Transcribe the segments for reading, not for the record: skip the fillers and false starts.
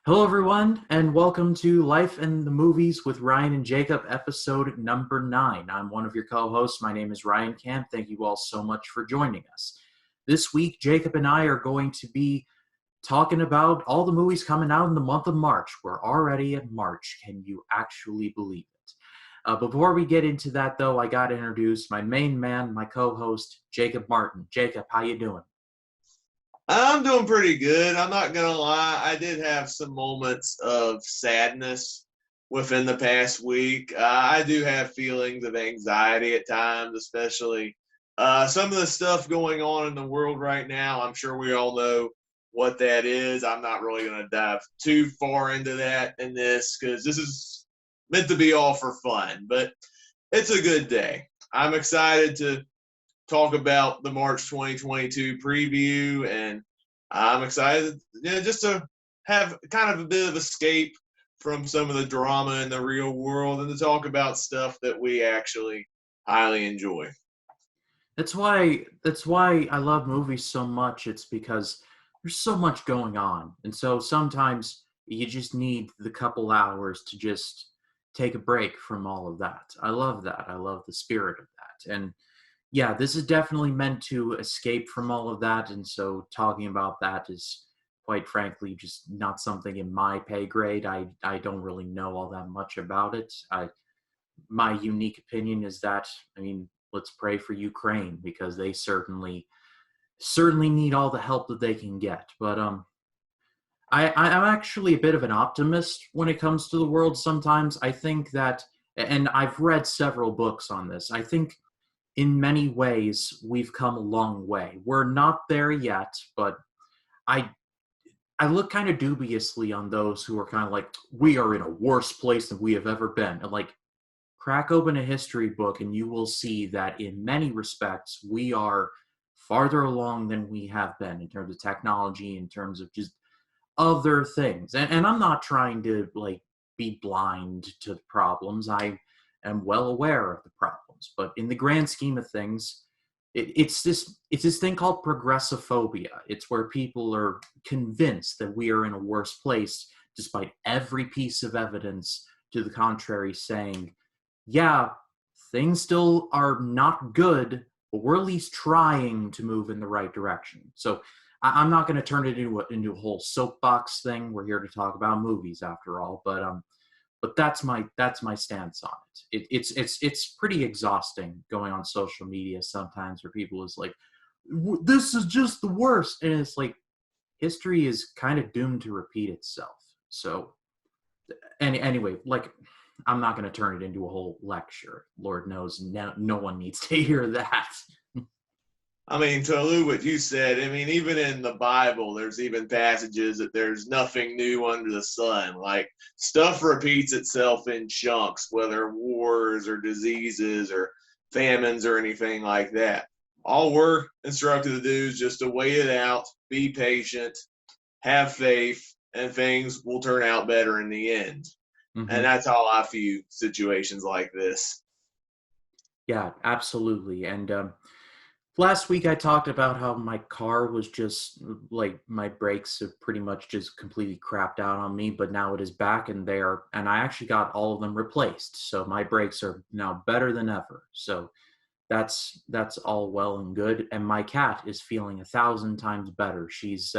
Hello, everyone, and welcome to Life in the Movies with Ryan and Jacob, episode number 9. I'm one of your co hosts. My name is Ryan Camp. Thank you all so much for joining us. This week, Jacob and I are going to be talking about all the movies coming out in the month of March. We're already in March. Can you actually believe it? Before we get into that, though, I got to introduce my main man, my co host, Jacob Martin. Jacob, how you doing? I'm doing pretty good. I'm not gonna lie. I did have some moments of sadness within the past week. I do have feelings of anxiety at times, especially some of the stuff going on in the world right now. I'm sure we all know what that is. I'm not really gonna dive too far into that in this because this is meant to be all for fun, but it's a good day. I'm excited to talk about the March 2022 preview, and I'm excited, just to have kind of a bit of escape from some of the drama in the real world and to talk about stuff that we actually highly enjoy. That's why I love movies so much. It's because there's so much going on. And so sometimes you just need the couple hours to just take a break from all of that. I love that. I love the spirit of that. And yeah, this is definitely meant to escape from all of that. And so talking about that is quite frankly just not something in my pay grade. I don't really know all that much about it. My unique opinion is that, I mean, let's pray for Ukraine because they certainly need all the help that they can get. But I'm actually a bit of an optimist when it comes to the world. Sometimes I think that, and I've read several books on this. I think in many ways we've come a long way. We're not there yet, but I I look kind of dubiously on those who are kind of like, we are in a worse place than we have ever been. And like, crack open a history book and you will see that in many respects we are farther along than we have been in terms of technology, in terms of just other things. And I'm not trying to like be blind to the problems. I am well aware of the problems, but in the grand scheme of things, it's this thing called progressophobia. It's where people are convinced that we are in a worse place despite every piece of evidence to the contrary saying, yeah, things still are not good, but we're at least trying to move in the right direction. So I'm not going to turn it into a whole soapbox thing. We're here to talk about movies after all, but that's my stance on it. It's pretty exhausting going on social media sometimes where people is like, this is just the worst, and it's like history is kind of doomed to repeat itself. So anyway, like, I'm not going to turn it into a whole lecture. Lord knows no one needs to hear that. I mean, to allude what you said, I mean, even in the Bible, there's even passages that there's nothing new under the sun. Like, stuff repeats itself in chunks, whether wars or diseases or famines or anything like that. All we're instructed to do is just to wait it out, be patient, have faith, and things will turn out better in the end. And Mm-hmm. that's how I view situations like this. Yeah, absolutely. And last week I talked about how my car was just like my brakes have pretty much just completely crapped out on me, but now it is back and there, and I actually got all of them replaced. So my brakes are now better than ever. So that's all well and good. And my cat is feeling 1,000 times better. She's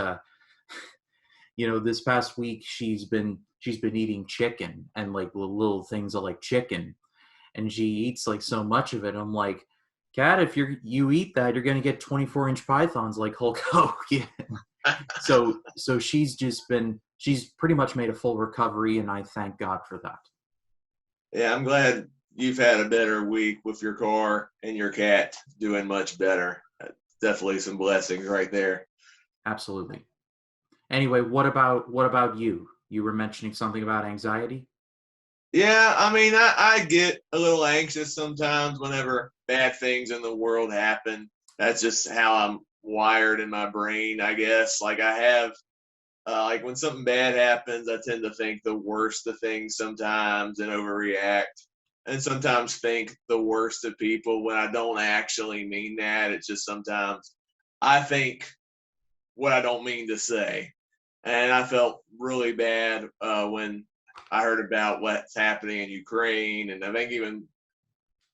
this past week she's been eating chicken and like little things of like chicken, and she eats like so much of it. I'm like, cat, if you eat that, you're gonna get 24-inch pythons like Hulk Hogan. So she's pretty much made a full recovery, and I thank God for that. Yeah, I'm glad you've had a better week with your car and your cat doing much better. Definitely some blessings right there. Absolutely. Anyway, what about you? You were mentioning something about anxiety. Yeah, I mean, I get a little anxious sometimes whenever bad things in the world happen. That's just how I'm wired in my brain, I guess. Like, I have, like, when something bad happens, I tend to think the worst of things sometimes and overreact. And sometimes think the worst of people when I don't actually mean that. It's just sometimes I think what I don't mean to say. And I felt really bad when I heard about what's happening in Ukraine. And I think even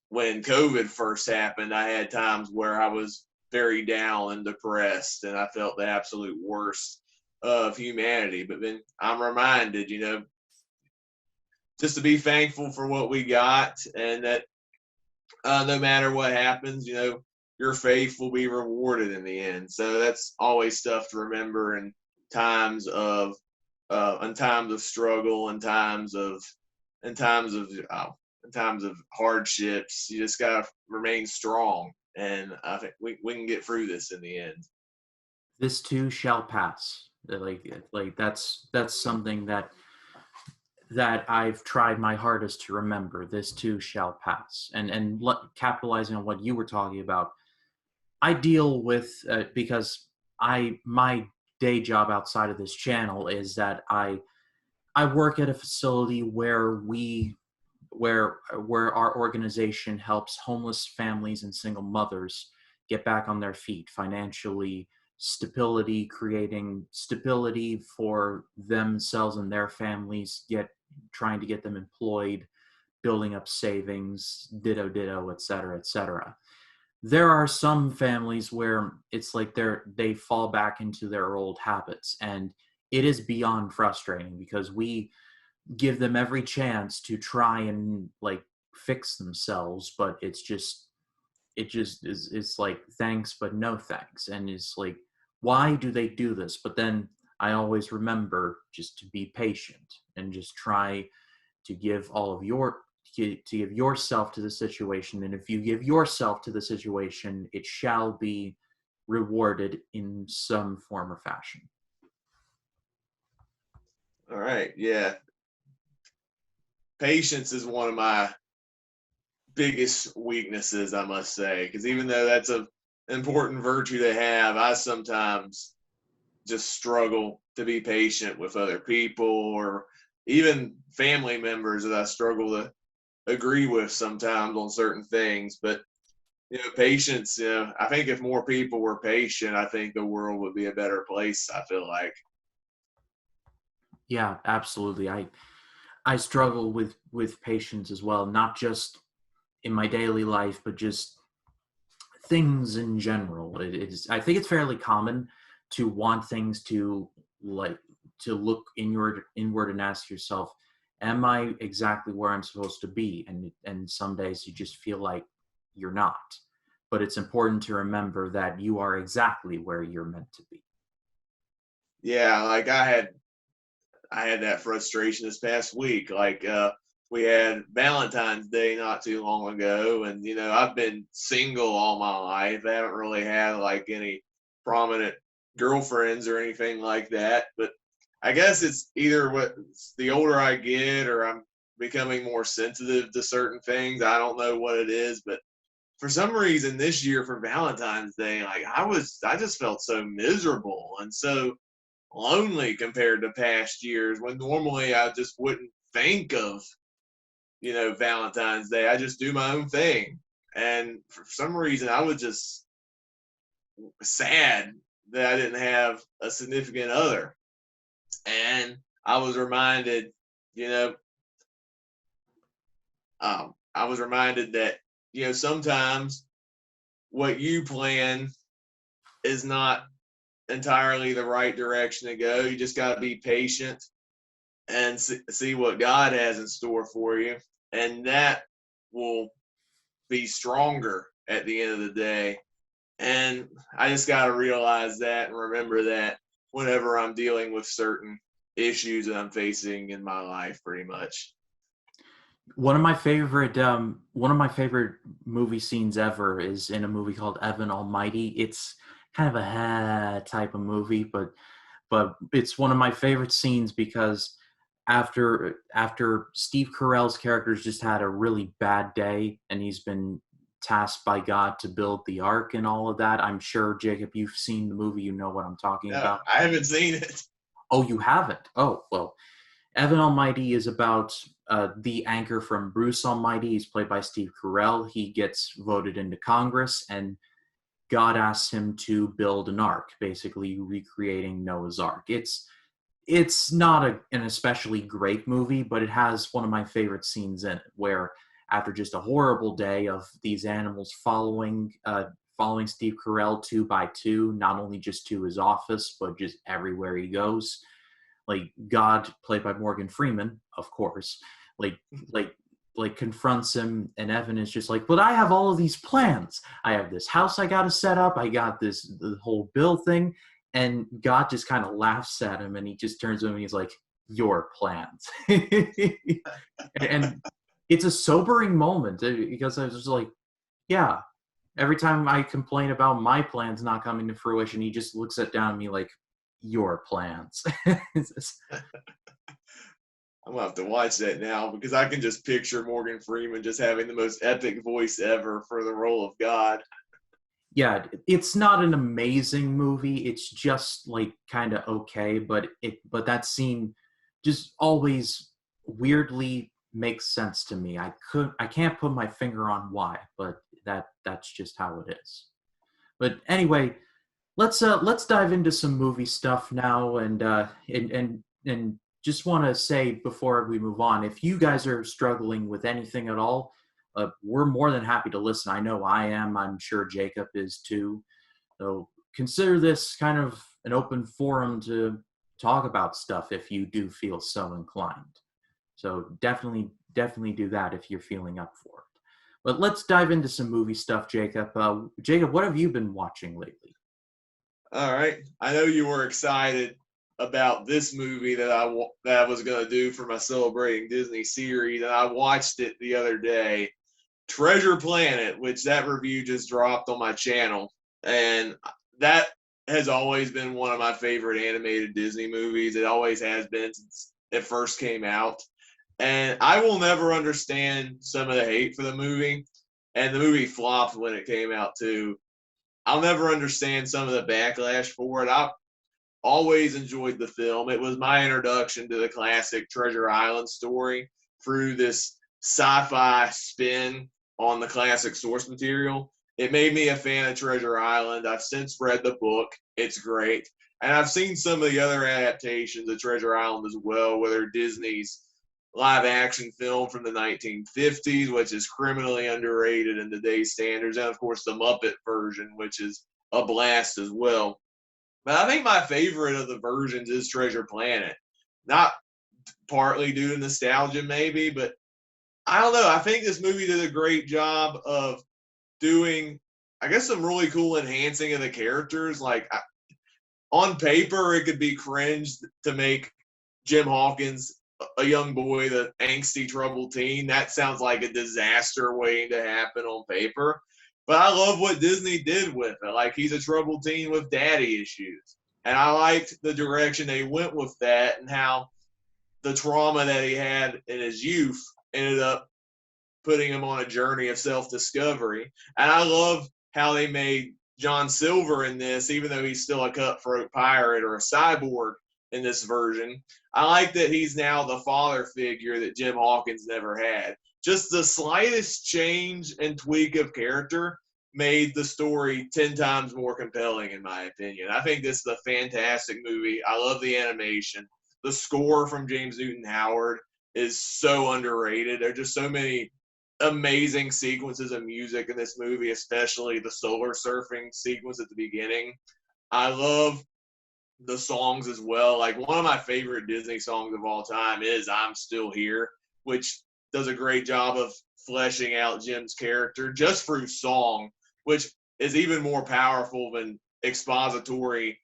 when COVID first happened, I had times where I was very down and depressed, and I felt the absolute worst of humanity. But then I'm reminded, just to be thankful for what we got, and that no matter what happens, your faith will be rewarded in the end. So that's always stuff to remember times of in times of struggle, in times of in times of hardships. You just gotta remain strong, and I think we can get through this in the end. This too shall pass. Like that's something that I've tried my hardest to remember. This too shall pass. And capitalizing on what you were talking about, I deal with because my day job outside of this channel is that I work at a facility where our organization helps homeless families and single mothers get back on their feet financially, stability, creating stability for themselves and their families, trying to get them employed, building up savings, ditto, et cetera, et cetera. There are some families where it's like they fall back into their old habits, and it is beyond frustrating because we give them every chance to try and like fix themselves, but it just is it's like thanks but no thanks, and it's like, why do they do this? But then I always remember just to be patient and just try to give all of your to give yourself to the situation, and if you give yourself to the situation, it shall be rewarded in some form or fashion. All right, yeah. Patience is one of my biggest weaknesses, I must say, because even though that's an important virtue to have, I sometimes just struggle to be patient with other people or even family members that I struggle to agree with sometimes on certain things. But patience. I think if more people were patient, I think the world would be a better place. I feel like. Yeah, absolutely. I struggle with patience as well, not just in my daily life, but just things in general. It is, I think it's fairly common to want things to like to look inward and ask yourself, am I exactly where I'm supposed to be? And some days you just feel like you're not. But it's important to remember that you are exactly where you're meant to be. Yeah, like I had that frustration this past week. Like we had Valentine's Day not too long ago, and I've been single all my life. I haven't really had like any prominent girlfriends or anything like that. But I guess it's either the older I get, or I'm becoming more sensitive to certain things. I don't know what it is, but for some reason this year for Valentine's Day, like I just felt so miserable and so lonely compared to past years when normally I just wouldn't think of, Valentine's Day. I just do my own thing. And for some reason I was just sad that I didn't have a significant other. And I was reminded, you know, I was reminded that, sometimes what you plan is not entirely the right direction to go. You just got to be patient and see what God has in store for you. And that will be stronger at the end of the day. And I just got to realize that and remember that whenever I'm dealing with certain issues that I'm facing in my life, pretty much. One of my favorite movie scenes ever is in a movie called Evan Almighty. It's kind of a type of movie, but it's one of my favorite scenes because after Steve Carell's character's just had a really bad day and he's been tasked by God to build the ark and all of that. I'm sure, Jacob, you've seen the movie, you know what I'm talking No, about. I haven't seen it. Oh, you haven't? Oh, well, Evan Almighty is about the anchor from Bruce Almighty. He's played by Steve Carell. He gets voted into Congress, and God asks him to build an ark, basically recreating Noah's Ark. it's not an especially great movie, but it has one of my favorite scenes in it, where after just a horrible day of these animals following Steve Carell 2 by 2, not only just to his office, but just everywhere he goes. Like God, played by Morgan Freeman, of course, like like confronts him, and Evan is just like, but I have all of these plans. I have this house I got to set up. I got the whole bill thing. And God just kind of laughs at him, and he just turns to him and he's like, your plans. And it's a sobering moment because I was just like, yeah, every time I complain about my plans not coming to fruition, he just looks it down at me like, your plans. I'm gonna have to watch that now because I can just picture Morgan Freeman just having the most epic voice ever for the role of God. Yeah, it's not an amazing movie. It's just like kind of okay, but that scene just always weirdly makes sense to me. I can't put my finger on why, but that's just how it is. But anyway, let's dive into some movie stuff now, and just want to say before we move on, if you guys are struggling with anything at all, we're more than happy to listen. I know I am. I'm sure Jacob is too. So consider this kind of an open forum to talk about stuff if you do feel so inclined. So definitely do that if you're feeling up for it. But let's dive into some movie stuff, Jacob. Jacob, what have you been watching lately? All right, I know you were excited about this movie that I was gonna do for my celebrating Disney series, and I watched it the other day. Treasure Planet, which that review just dropped on my channel, and that has always been one of my favorite animated Disney movies. It always has been since it first came out. And I will never understand some of the hate for the movie. And the movie flopped when it came out too. I'll never understand some of the backlash for it. I always enjoyed the film. It was my introduction to the classic Treasure Island story through this sci-fi spin on the classic source material. It made me a fan of Treasure Island. I've since read the book. It's great. And I've seen some of the other adaptations of Treasure Island as well, whether Disney's live action film from the 1950s, which is criminally underrated in today's standards, and of course the Muppet version, which is a blast as well. But I think my favorite of the versions is Treasure Planet. Not partly due to nostalgia, maybe, but I don't know. I think this movie did a great job of doing, I guess, some really cool enhancing of the characters. Like on paper, it could be cringe to make Jim Hawkins a young boy, the angsty, troubled teen. That sounds like a disaster waiting to happen on paper. But I love what Disney did with it. Like he's a troubled teen with daddy issues. And I liked the direction they went with that and how the trauma that he had in his youth ended up putting him on a journey of self-discovery. And I love how they made John Silver in this, even though he's still a cutthroat pirate or a cyborg in this version. I like that he's now the father figure that Jim Hawkins never had. Just the slightest change and tweak of character made the story 10 times more compelling, in my opinion. I think this is a fantastic movie. I love the animation. The score from James Newton Howard is so underrated. There are just so many amazing sequences of music in this movie, especially the solar surfing sequence at the beginning. I love the songs as well. Like one of my favorite Disney songs of all time is I'm Still Here, which does a great job of fleshing out Jim's character just through song, which is even more powerful than expository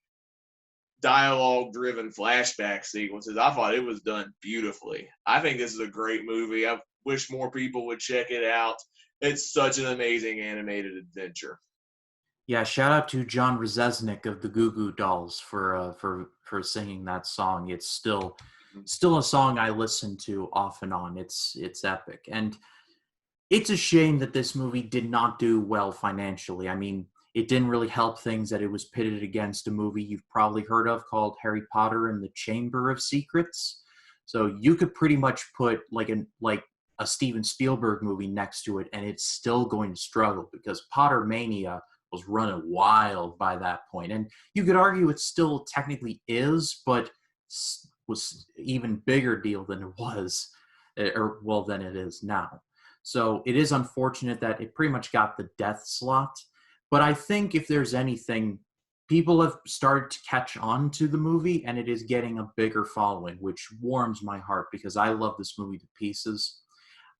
dialogue driven flashback sequences. I thought it was done beautifully. I think this is a great movie. I wish more people would check it out. It's such an amazing animated adventure. Yeah, shout out to John Rzeznik of the Goo Goo Dolls for singing that song. It's still a song I listen to off and on. It's epic, and it's a shame that this movie did not do well financially. I mean, it didn't really help things that it was pitted against a movie you've probably heard of called Harry Potter and the Chamber of Secrets. So you could pretty much put like a Steven Spielberg movie next to it, and it's still going to struggle because Potter Mania was running wild by that point. And you could argue it still technically is, but was even bigger deal than it was, or well, than it is now. So it is unfortunate that it pretty much got the death slot. But I think if there's anything, people have started to catch on to the movie, and it is getting a bigger following, which warms my heart because I love this movie to pieces.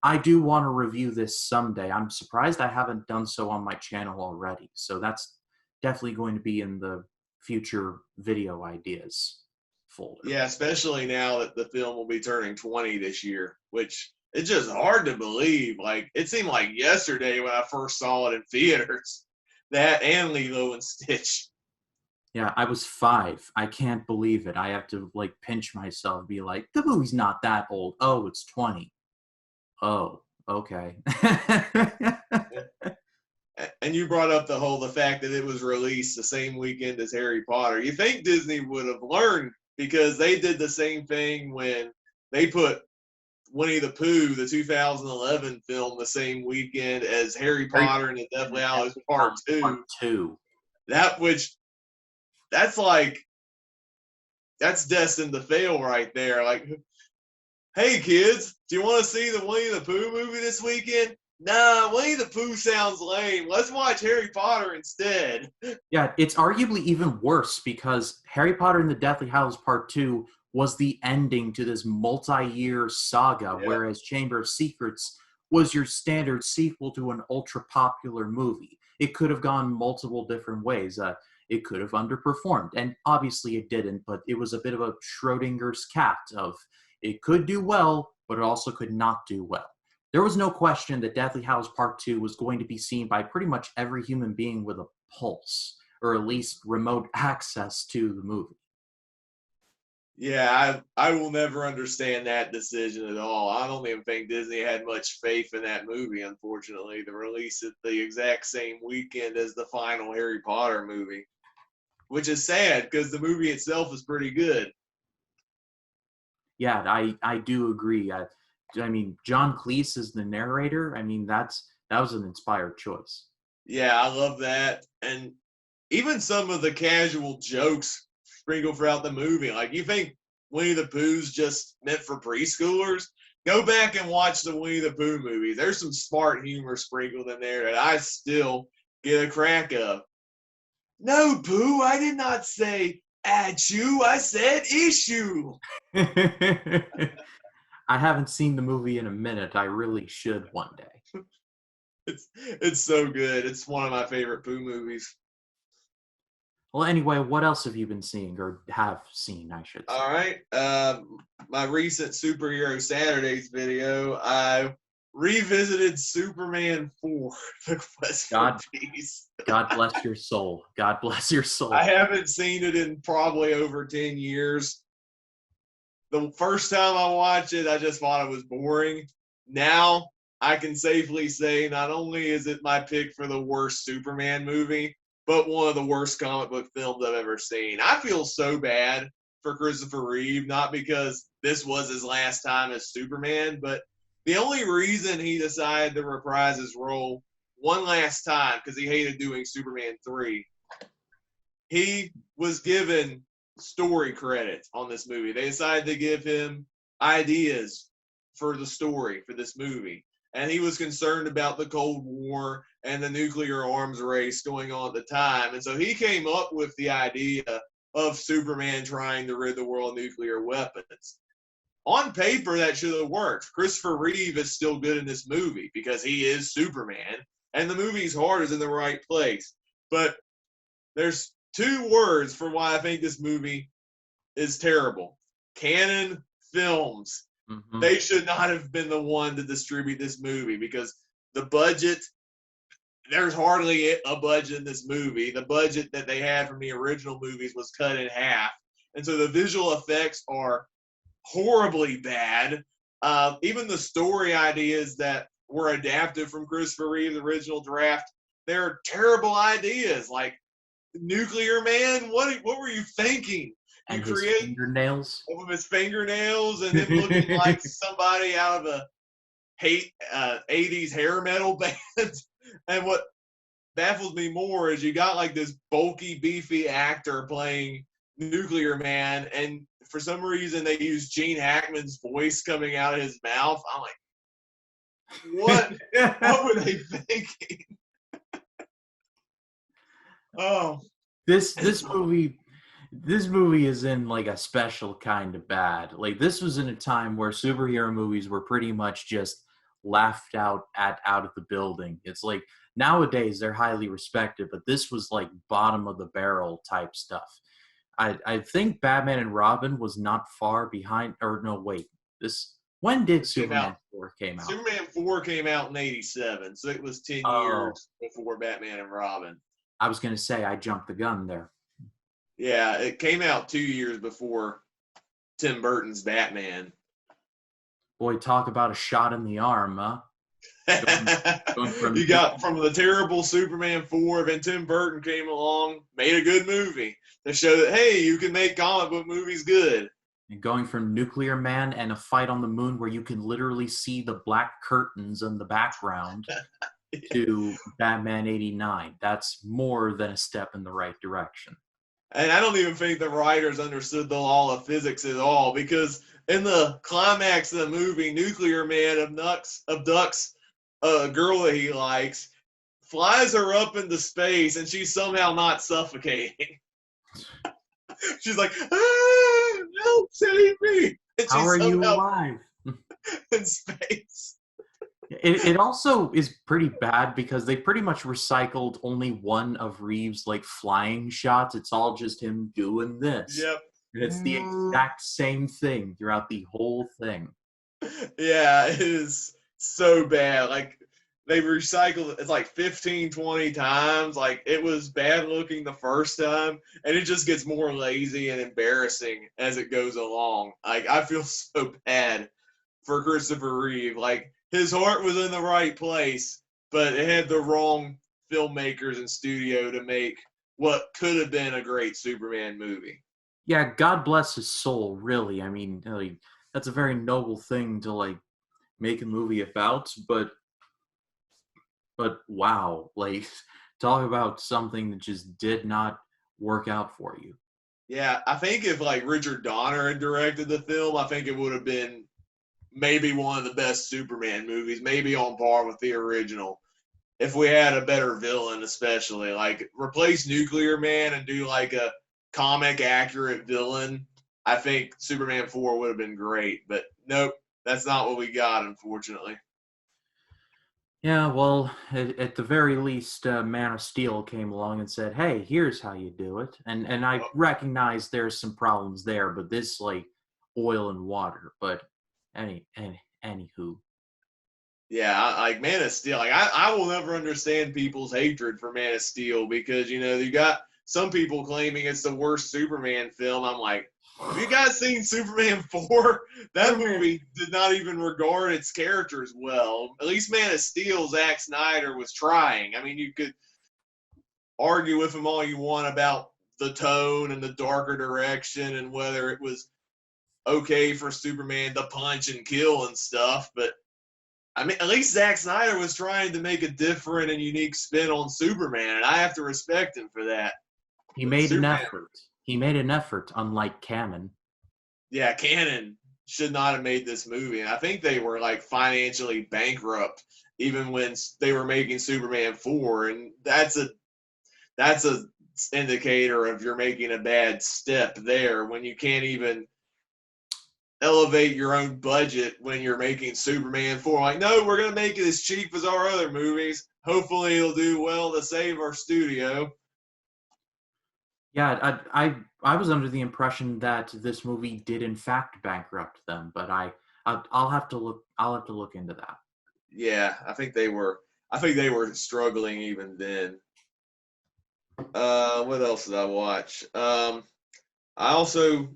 I do want to review this someday. I'm surprised I haven't done so on my channel already. So that's definitely going to be in the future video ideas folder. Yeah, especially now that the film will be turning 20 this year, which it's just hard to believe. Like, it seemed like yesterday when I first saw it in theaters. That and Lilo and Stitch. Yeah, I was 5. I can't believe it. I have to like pinch myself, be like, the movie's not that old. Oh, it's 20. Oh, okay. And you brought up the fact that it was released the same weekend as Harry Potter. You think Disney would have learned, because they did the same thing when they put Winnie the Pooh, the 2011 film, the same weekend as Harry Potter and the Deathly Hallows Part 2. Part 2. That's like, that's destined to fail right there. Like, hey kids, do you want to see the Winnie the Pooh movie this weekend? Nah, Winnie the Pooh sounds lame. Let's watch Harry Potter instead. Yeah, it's arguably even worse because Harry Potter and the Deathly Hallows Part 2 was the ending to this multi-year saga, Yeah. whereas Chamber of Secrets was your standard sequel to an ultra-popular movie. It could have gone multiple different ways. It could have underperformed, and obviously it didn't, but it was a bit of a Schrodinger's cat of it could do well, but it also could not do well. There was no question that Deathly Hallows Part 2 was going to be seen by pretty much every human being with a pulse, or at least remote access to the movie. Yeah, I will never understand that decision at all. I don't even think Disney had much faith in that movie, unfortunately, to release it the exact same weekend as the final Harry Potter movie, which is sad because the movie itself is pretty good. Yeah, I do agree. I mean, John Cleese is the narrator. I mean, that was an inspired choice. Yeah, I love that. And even some of the casual jokes sprinkled throughout the movie. Like, you think Winnie the Pooh's just meant for preschoolers? Go back and watch the Winnie the Pooh movies. There's some smart humor sprinkled in there that I still get a crack of. No, Pooh, I did not say at you. I said issue. I haven't seen the movie in a minute. I really should one day. It's so good. It's one of my favorite Pooh movies. Well, anyway, what else have you been seeing, or have seen, I should say? All right. My recent Superhero Saturdays video, I revisited Superman 4, The Quest for Peace. God bless your soul. God bless your soul. I haven't seen it in probably over 10 years. The first time I watched it, I just thought it was boring. Now, I can safely say not only is it my pick for the worst Superman movie, but one of the worst comic book films I've ever seen. I feel so bad for Christopher Reeve, not because this was his last time as Superman, but the only reason he decided to reprise his role one last time, because he hated doing Superman 3, he was given story credit on this movie. They decided to give him ideas for the story for this movie. And he was concerned about the Cold War and the nuclear arms race going on at the time. And so he came up with the idea of Superman trying to rid the world of nuclear weapons. On paper, that should have worked. Christopher Reeve is still good in this movie because he is Superman, and the movie's heart is in the right place. But there's 2 words for why I think this movie is terrible. Canon Films. Mm-hmm. They should not have been the one to distribute this movie because the budget, there's hardly a budget in this movie. The budget that they had from the original movies was cut in half. And so the visual effects are horribly bad. Even the story ideas that were adapted from Christopher Reeve's original draft, they're terrible ideas. Like, Nuclear Man, what were you thinking? And his fingernails. With his fingernails and him looking like somebody out of a 80s hair metal band. And what baffles me more is you got like this bulky, beefy actor playing Nuclear Man, and for some reason they used Gene Hackman's voice coming out of his mouth. I'm like, what were they thinking? Oh, this movie is in like a special kind of bad. Like this was in a time where superhero movies were pretty much just laughed out of the building. It's like nowadays they're highly respected, but this was like bottom of the barrel type stuff. I think Batman and Robin was not far behind. Or no, wait. This when did this came Superman out. 4 came out? Superman 4 came out in '87, so it was 10 Oh, years before Batman and Robin. I was gonna say I jumped the gun there. Yeah, it came out 2 years before Tim Burton's Batman. Boy, talk about a shot in the arm, huh? Going from You got from the terrible Superman 4, then Tim Burton came along, made a good movie to show that, hey, you can make comic book movies good. going from Nuclear Man and a fight on the moon where you can literally see the black curtains in the background to Batman 89. That's more than a step in the right direction. And I don't even think the writers understood the law of physics at all, because in the climax of the movie, Nuclear Man abducts a girl that he likes, flies her up into space, and she's somehow not suffocating. She's like, ah, help, save me. And How she's are you somehow alive? in space. It also is pretty bad because they pretty much recycled only one of Reeves' like flying shots. It's all just him doing this. Yep. And it's the exact same thing throughout the whole thing. Yeah, it is so bad. Like, they recycled it. It's like 15, 20 times. Like, it was bad looking the first time, and it just gets more lazy and embarrassing as it goes along. Like, I feel so bad for Christopher Reeve. Like, his heart was in the right place, but it had the wrong filmmakers and studio to make what could have been a great Superman movie. Yeah, God bless his soul, really. I mean, like, that's a very noble thing to like make a movie about, but wow, like talk about something that just did not work out for you. Yeah, I think if like Richard Donner had directed the film, I think it would have been maybe one of the best Superman movies, maybe on par with the original. If we had a better villain, especially like replace Nuclear Man and do like a comic accurate villain, I think Superman 4 would have been great. But nope, that's not what we got, unfortunately. Yeah, well, at the very least, Man of Steel came along and said, "Hey, here's how you do it." And I Oh, recognize there's some problems there, but this like oil and water. But anywho, yeah, like Man of Steel. Like I will never understand people's hatred for Man of Steel, because you got some people claiming it's the worst Superman film. I'm like, have you guys seen Superman 4? That movie did not even regard its characters well. At least Man of Steel, Zack Snyder was trying. I mean, you could argue with him all you want about the tone and the darker direction and whether it was okay for Superman to punch and kill and stuff, but I mean, at least Zack Snyder was trying to make a different and unique spin on Superman, and I have to respect him for that. he But made an Superman, effort. He made an effort, unlike Canon. yeah, Canon should not have made this movie. And I think they were like financially bankrupt even when they were making Superman 4, and that's a indicator of you're making a bad step there when you can't even elevate your own budget when you're making Superman 4. Like, no, we're going to make it as cheap as our other movies. Hopefully it'll do well to save our studio. Yeah, I was under the impression that this movie did in fact bankrupt them, but I'll have to look into that. Yeah, I think they were struggling even then. What else did I watch? I also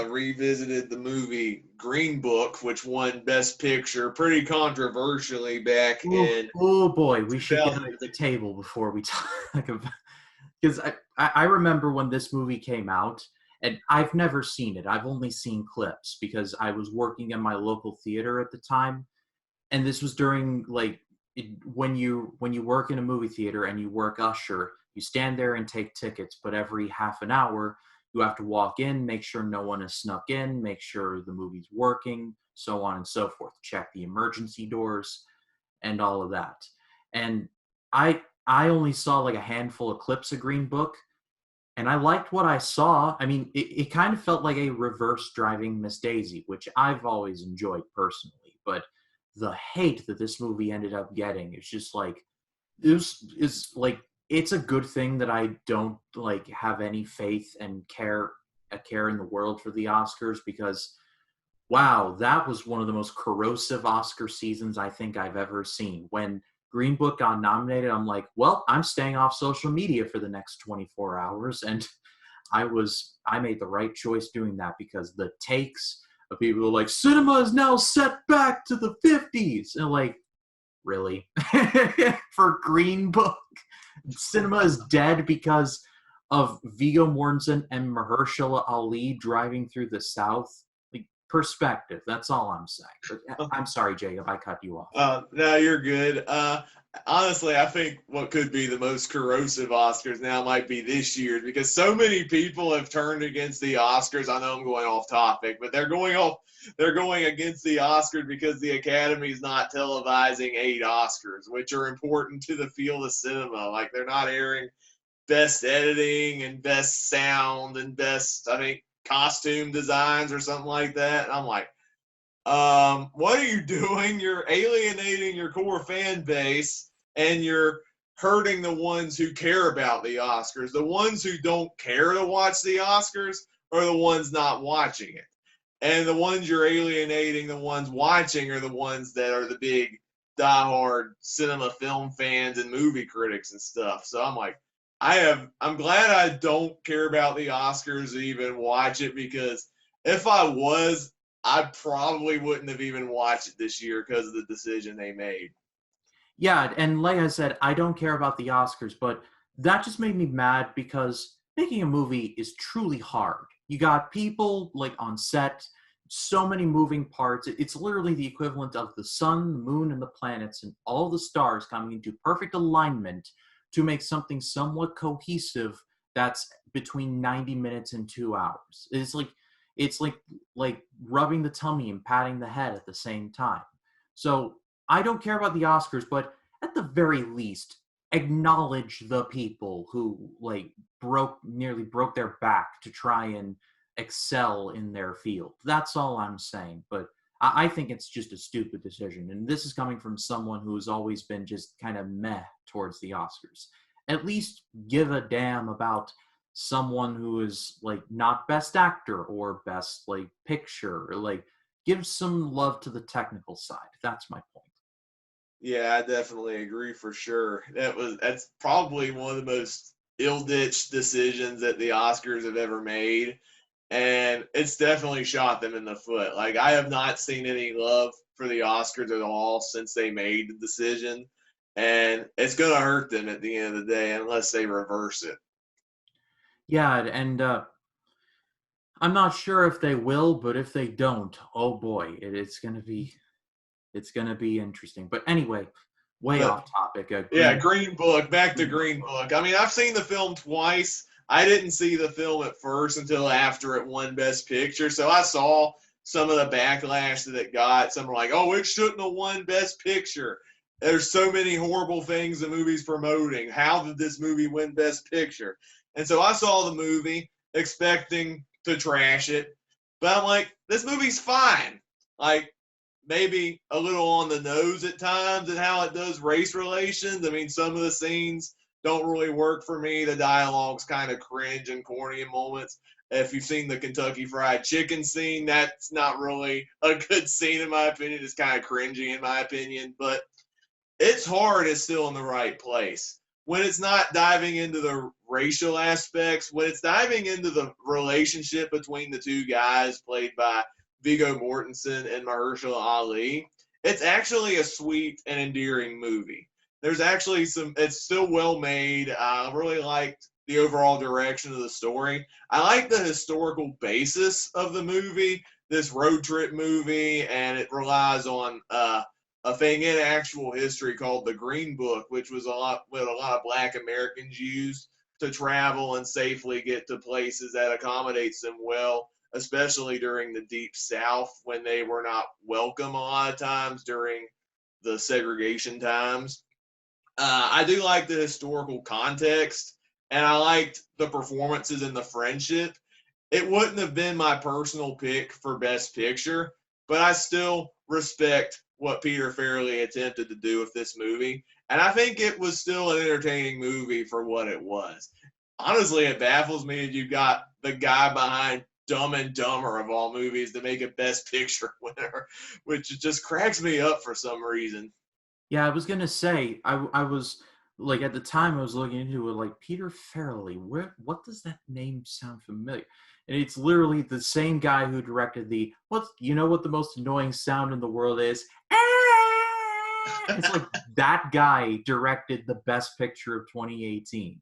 revisited the movie Green Book, which won Best Picture pretty controversially back Oh, in oh boy, we should get 2000. under the table before we talk about, because I remember when this movie came out, and I've never seen it. I've only seen clips because I was working in my local theater at the time, and this was during like when you work in a movie theater and you work usher, you stand there and take tickets, but every half an hour You have to walk in, make sure no one has snuck in, make sure the movie's working, so on and so forth. Check the emergency doors and all of that. And I only saw like a handful of clips of Green Book, and I liked what I saw. I mean, it kind of felt like a reverse driving Miss Daisy, which I've always enjoyed personally. But the hate that this movie ended up getting is just like is like it's a good thing that I don't like have any faith and care in the world for the Oscars, because wow, that was one of the most corrosive Oscar seasons I think I've ever seen. When Green Book got nominated, I'm like, well, I'm staying off social media for the next 24 hours. And I made the right choice doing that, because the takes of people were like, cinema is now set back to the 50s. And like, really? For Green Book? Cinema is dead because of Viggo Mortensen and Mahershala Ali driving through the South? Perspective. That's all I'm saying. But I'm sorry, Jacob. I cut you off. No, you're good. Honestly, I think what could be the most corrosive Oscars now might be this year, because so many people have turned against the Oscars. I know I'm going off topic, but they're going against the Oscars because the Academy is not televising 8 Oscars, which are important to the field of cinema. Like, they're not airing best editing and best sound and best, I think, costume designs or something like that. And I'm like, what are you doing? You're alienating your core fan base, and you're hurting the ones who care about the Oscars. The ones who don't care to watch the Oscars are the ones not watching it. And the ones you're alienating, the ones watching, are the ones that are the big diehard cinema film fans and movie critics and stuff. So I'm like, I'm glad I don't care about the Oscars to even watch it, because if I was, I probably wouldn't have even watched it this year because of the decision they made. Yeah, and like I said, I don't care about the Oscars, but that just made me mad, because making a movie is truly hard. You got people like on set, so many moving parts. It's literally the equivalent of the sun, the moon, and the planets, and all the stars coming into perfect alignment to make something somewhat cohesive that's between 90 minutes and 2 hours. It's like rubbing the tummy and patting the head at the same time. So I don't care about the Oscars, but at the very least, acknowledge the people who like nearly broke their back to try and excel in their field. That's all I'm saying. But I think it's just a stupid decision. And this is coming from someone who's always been just kind of meh towards the Oscars. At least give a damn about someone who is like not best actor or best like picture, or like give some love to the technical side. That's my point. Yeah, I definitely agree for sure. That's probably one of the most ill-ditched decisions that the Oscars have ever made, and it's definitely shot them in the foot. Like, I have not seen any love for the Oscars at all since they made the decision, and it's going to hurt them at the end of the day unless they reverse it. Yeah, and I'm not sure if they will, but if they don't, oh boy, it's gonna be interesting. But anyway, way But off topic. yeah, Green Book. Back to Green Book. I mean, I've seen the film twice. I didn't see the film at first until after it won Best Picture. So I saw some of the backlash that it got. Some were like, oh, it shouldn't have won Best Picture. There's so many horrible things the movie's promoting. How did this movie win Best Picture? And so I saw the movie expecting to trash it. But I'm like, this movie's fine. Like, maybe a little on the nose at times and how it does race relations. I mean, some of the scenes don't really work for me. The dialogue's kind of cringe and corny in moments. If you've seen the Kentucky Fried Chicken scene, that's not really a good scene in my opinion. It's kind of cringy in my opinion, but its heart is still in the right place. When it's not diving into the racial aspects, when it's diving into the relationship between the two guys played by Viggo Mortensen and Mahershala Ali, it's actually a sweet and endearing movie. There's actually it's still well made. I really liked the overall direction of the story. I like the historical basis of the movie, this road trip movie, and it relies on a thing in actual history called the Green Book, which was what a lot of Black Americans used to travel and safely get to places that accommodates them well, especially during the Deep South when they were not welcome a lot of times during the segregation times. I do like the historical context, and I liked the performances and the friendship. It wouldn't have been my personal pick for Best Picture, but I still respect what Peter Farrelly attempted to do with this movie. And I think it was still an entertaining movie for what it was. Honestly, it baffles me that you got the guy behind Dumb and Dumber of all movies to make a Best Picture winner, which just cracks me up for some reason. Yeah, I was gonna say I was like at the time I was looking into it like Peter Farrelly. What does that name sound familiar? And it's literally the same guy who directed the what you know what the most annoying sound in the world is? It's like that guy directed the best picture of 2018.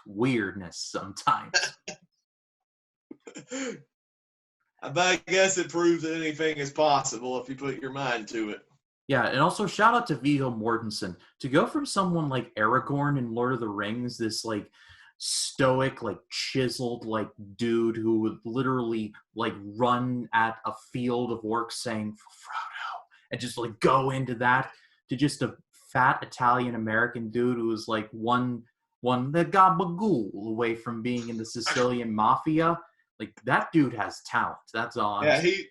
Weirdness sometimes. But I guess it proves that anything is possible if you put your mind to it. Yeah, and also shout out to Viggo Mortensen to go from someone like Aragorn in Lord of the Rings, this like stoic, like chiseled, like dude who would literally like run at a field of orcs saying Frodo and just like go into that to just a fat Italian American dude who was like one the gabagool away from being in the Sicilian mafia. Like that dude has talent. That's all I'm Yeah, saying.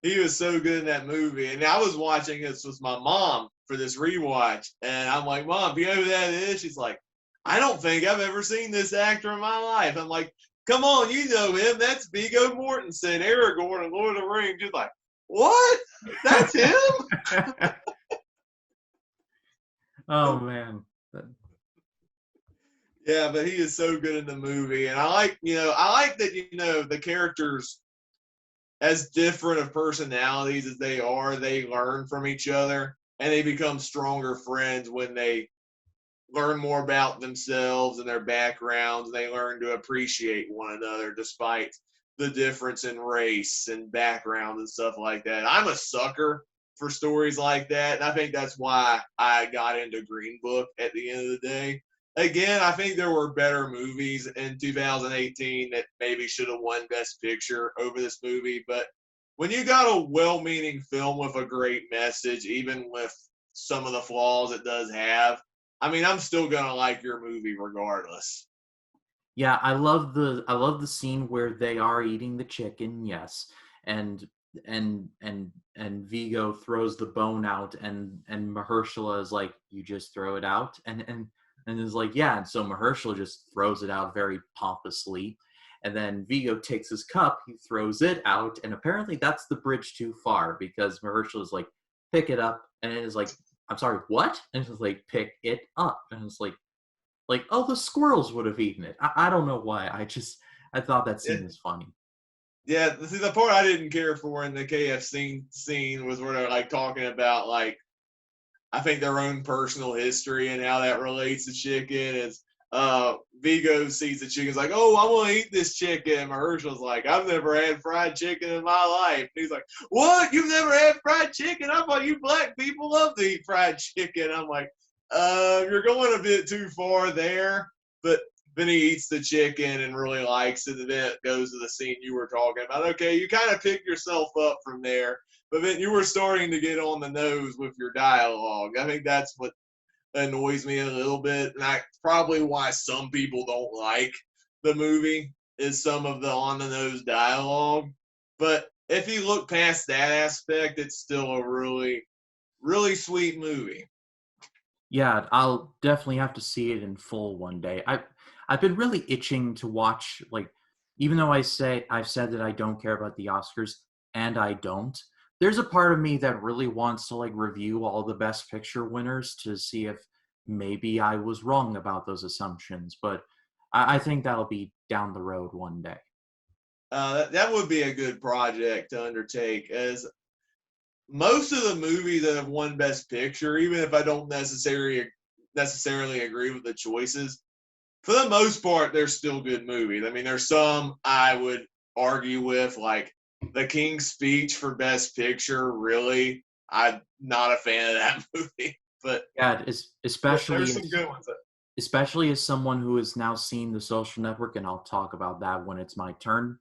he was so good in that movie. And I was watching this with my mom for this rewatch. And I'm like, Mom, do you know who that is? She's like, I don't think I've ever seen this actor in my life. I'm like, come on, you know him. That's Viggo Mortensen, Aragorn, and Lord of the Rings. She's like, what? That's him? Oh man. Yeah, but he is so good in the movie. And I like that, the characters, as different of personalities as they are, they learn from each other and they become stronger friends when they learn more about themselves and their backgrounds. They learn to appreciate one another despite the difference in race and background and stuff like that. I'm a sucker for stories like that, and I think that's why I got into Green Book at the end of the day. Again, I think there were better movies in 2018 that maybe should have won Best Picture over this movie, but when you got a well-meaning film with a great message, even with some of the flaws it does have, I mean, I'm still gonna like your movie regardless. Yeah, I love the scene where they are eating the chicken, yes. And and Vigo throws the bone out and Mahershala is like, you just throw it out? And is like, yeah, and so Mahershala just throws it out very pompously. And then Vigo takes his cup, he throws it out, and apparently that's the bridge too far because Mahershala is like, pick it up, and it is like, I'm sorry, what? And it's like, pick it up. And it's like, oh, the squirrels would have eaten it. I don't know why. I thought that Yeah, scene was funny. yeah. See, the part I didn't care for in the KFC scene was where they're like talking about like I think their own personal history and how that relates to chicken. Is Vigo sees the chicken's like, oh, I want to eat this chicken. And Mahershala's like, I've never had fried chicken in my life. And he's like, what? You've never had fried chicken? I thought you black people love to eat fried chicken. I'm like, you're going a bit too far there. But then he eats the chicken and really likes it. And then it goes to the scene you were talking about. Okay, you kind of pick yourself up from there. But then you were starting to get on the nose with your dialogue. I think that's what annoys me a little bit. And that's probably why some people don't like the movie is some of the on the nose dialogue. But if you look past that aspect, it's still a really, really sweet movie. Yeah, I'll definitely have to see it in full one day. I've been really itching to watch, like, even though I've said that I don't care about the Oscars, and I don't. There's a part of me that really wants to like review all the Best Picture winners to see if maybe I was wrong about those assumptions. But I think that'll be down the road one day. That would be a good project to undertake, as most of the movies that have won Best Picture, even if I don't necessarily agree with the choices, for the most part, they're still good movies. I mean, there's some I would argue with, like The King's Speech for Best Picture. Really, I'm not a fan of that movie, but Yeah, there's especially some good ones. especially as someone who has now seen The Social Network, and I'll talk about that when it's my turn.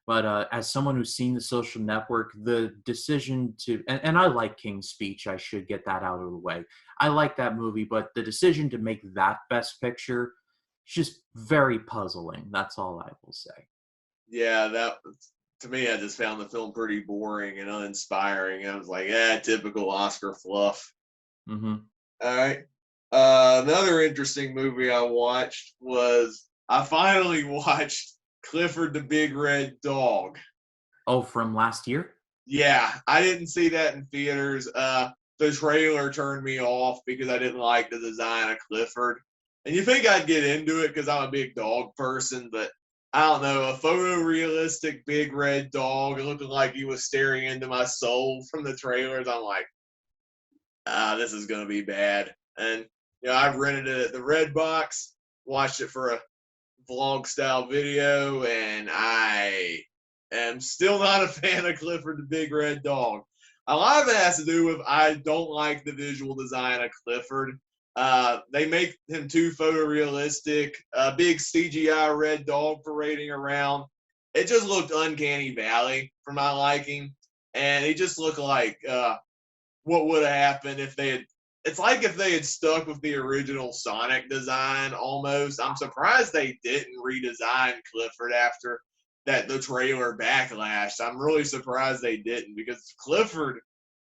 But as someone who's seen The Social Network, the decision to, and I like King's Speech, I should get that out of the way. I like that movie, but the decision to make that Best Picture is just very puzzling. That's all I will say. Yeah, that to me, I just found the film pretty boring and uninspiring. I was like, yeah, typical Oscar fluff. Hmm. All right. Another interesting movie I watched was I finally watched Clifford the Big Red Dog. Oh, from last year? Yeah, I didn't see that in theaters. The trailer turned me off because I didn't like the design of Clifford. And you think I'd get into it because I'm a big dog person, but I don't know. A photorealistic big red dog looking like he was staring into my soul from the trailers. I'm like, this is gonna be bad. And I rented it at the Red Box, watched it for a vlog style video, and I am still not a fan of Clifford the Big Red Dog. A lot of it has to do with I don't like the visual design of Clifford. They make him too photorealistic. A big CGI red dog parading around. It just looked uncanny valley for my liking, and he just looked like what would have happened if they had. It's like if they had stuck with the original Sonic design almost. I'm surprised they didn't redesign Clifford after the trailer backlash. I'm really surprised they didn't because Clifford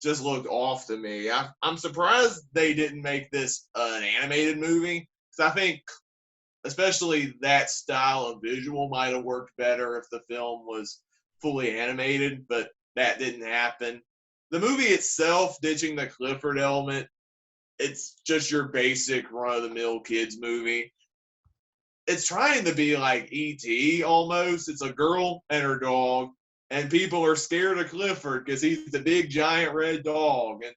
just looked off to me. I'm surprised they didn't make this an animated movie because I think especially that style of visual might have worked better if the film was fully animated, but that didn't happen. The movie itself, ditching the Clifford element, it's just your basic run of the mill kids movie. It's trying to be like E.T. almost. It's a girl and her dog, and people are scared of Clifford because he's the big giant red dog, and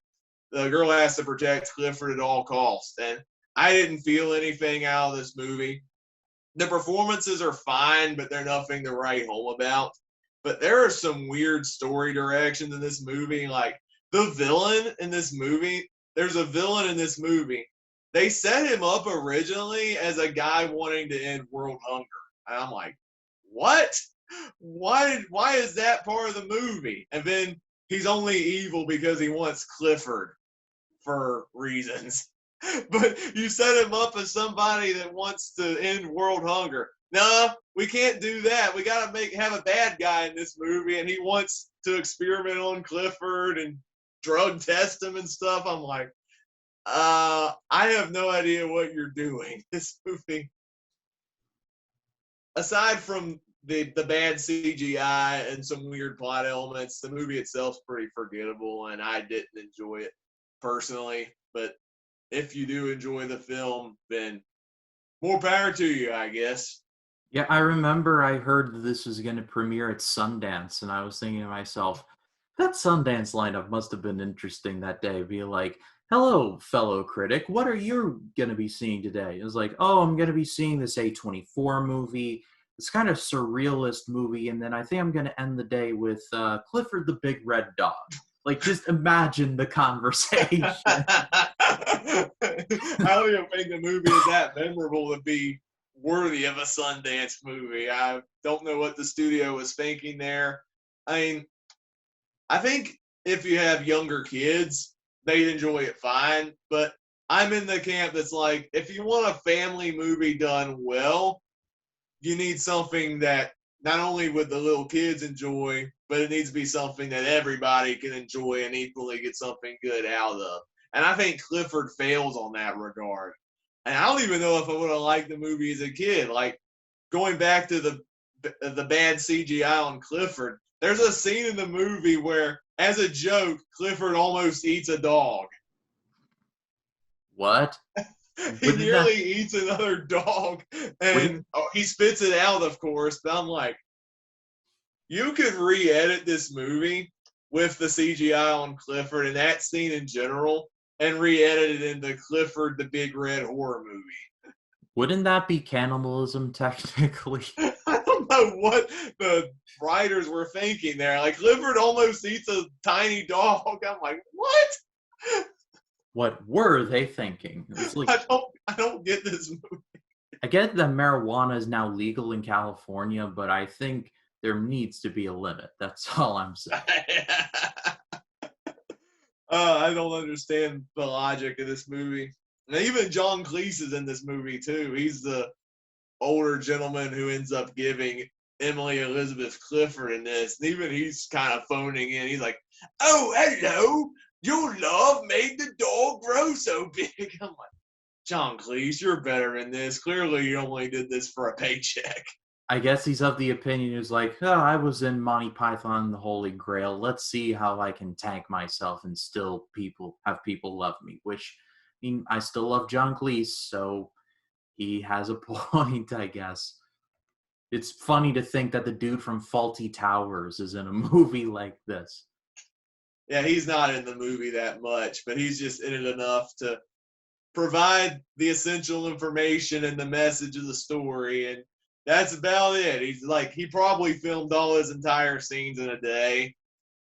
the girl has to protect Clifford at all costs. And I didn't feel anything out of this movie. The performances are fine, but they're nothing to write home about. But there are some weird story directions in this movie. Like the villain in this movie, there's a villain in this movie. They set him up originally as a guy wanting to end world hunger. And I'm like, what? Why is that part of the movie? And then he's only evil because he wants Clifford for reasons. But you set him up as somebody that wants to end world hunger. No, we can't do that. We got to have a bad guy in this movie, and he wants to experiment on Clifford and drug test him and stuff. I'm like, I have no idea what you're doing. This movie, aside from the bad CGI and some weird plot elements, the movie itself's pretty forgettable, and I didn't enjoy it personally. But if you do enjoy the film, then more power to you, I guess. Yeah, I remember I heard that this was going to premiere at Sundance, and I was thinking to myself, that Sundance lineup must have been interesting that day. Be like, hello, fellow critic, what are you going to be seeing today? It was like, oh, I'm going to be seeing this A24 movie, this kind of surrealist movie, and then I think I'm going to end the day with Clifford the Big Red Dog. Like, just imagine the conversation. I don't even think the movie is that memorable to be worthy of a Sundance movie. I don't know what the studio was thinking there. I mean, I think if you have younger kids, they'd enjoy it fine. But I'm in the camp that's like, if you want a family movie done well, you need something that not only would the little kids enjoy, but it needs to be something that everybody can enjoy and equally get something good out of. And I think Clifford fails on that regard. And I don't even know if I would have liked the movie as a kid. Like going back to the bad CGI on Clifford, there's a scene in the movie where, as a joke, Clifford almost eats a dog. What? He Wouldn't that nearly eats another dog, and wouldn't he spits it out, of course. But I'm like, you could re-edit this movie with the CGI on Clifford and that scene in general, and re-edit it into Clifford the Big Red Horror Movie. wouldn't that be cannibalism technically? I don't know what the writers were thinking there. Like Clifford almost eats a tiny dog. I'm like, what? What were they thinking? It's like, I don't get this movie. I get that marijuana is now legal in California, but I think there needs to be a limit. That's all I'm saying. I don't understand the logic of this movie. And even John Cleese is in this movie too. He's the older gentleman who ends up giving Emily Elizabeth Clifford in this. And even he's kind of phoning in. He's like, "Oh, hello. Your love made the dog grow so big." I'm like, John Cleese, you're better in this. Clearly, you only did this for a paycheck. I guess he's of the opinion who's like, oh, I was in Monty Python and the Holy Grail. Let's see how I can tank myself and still have people love me. Which, I mean, I still love John Cleese, so he has a point, I guess. It's funny to think that the dude from Faulty Towers is in a movie like this. Yeah, he's not in the movie that much, but he's just in it enough to provide the essential information and the message of the story, and that's about it. He's like, he probably filmed all his entire scenes in a day.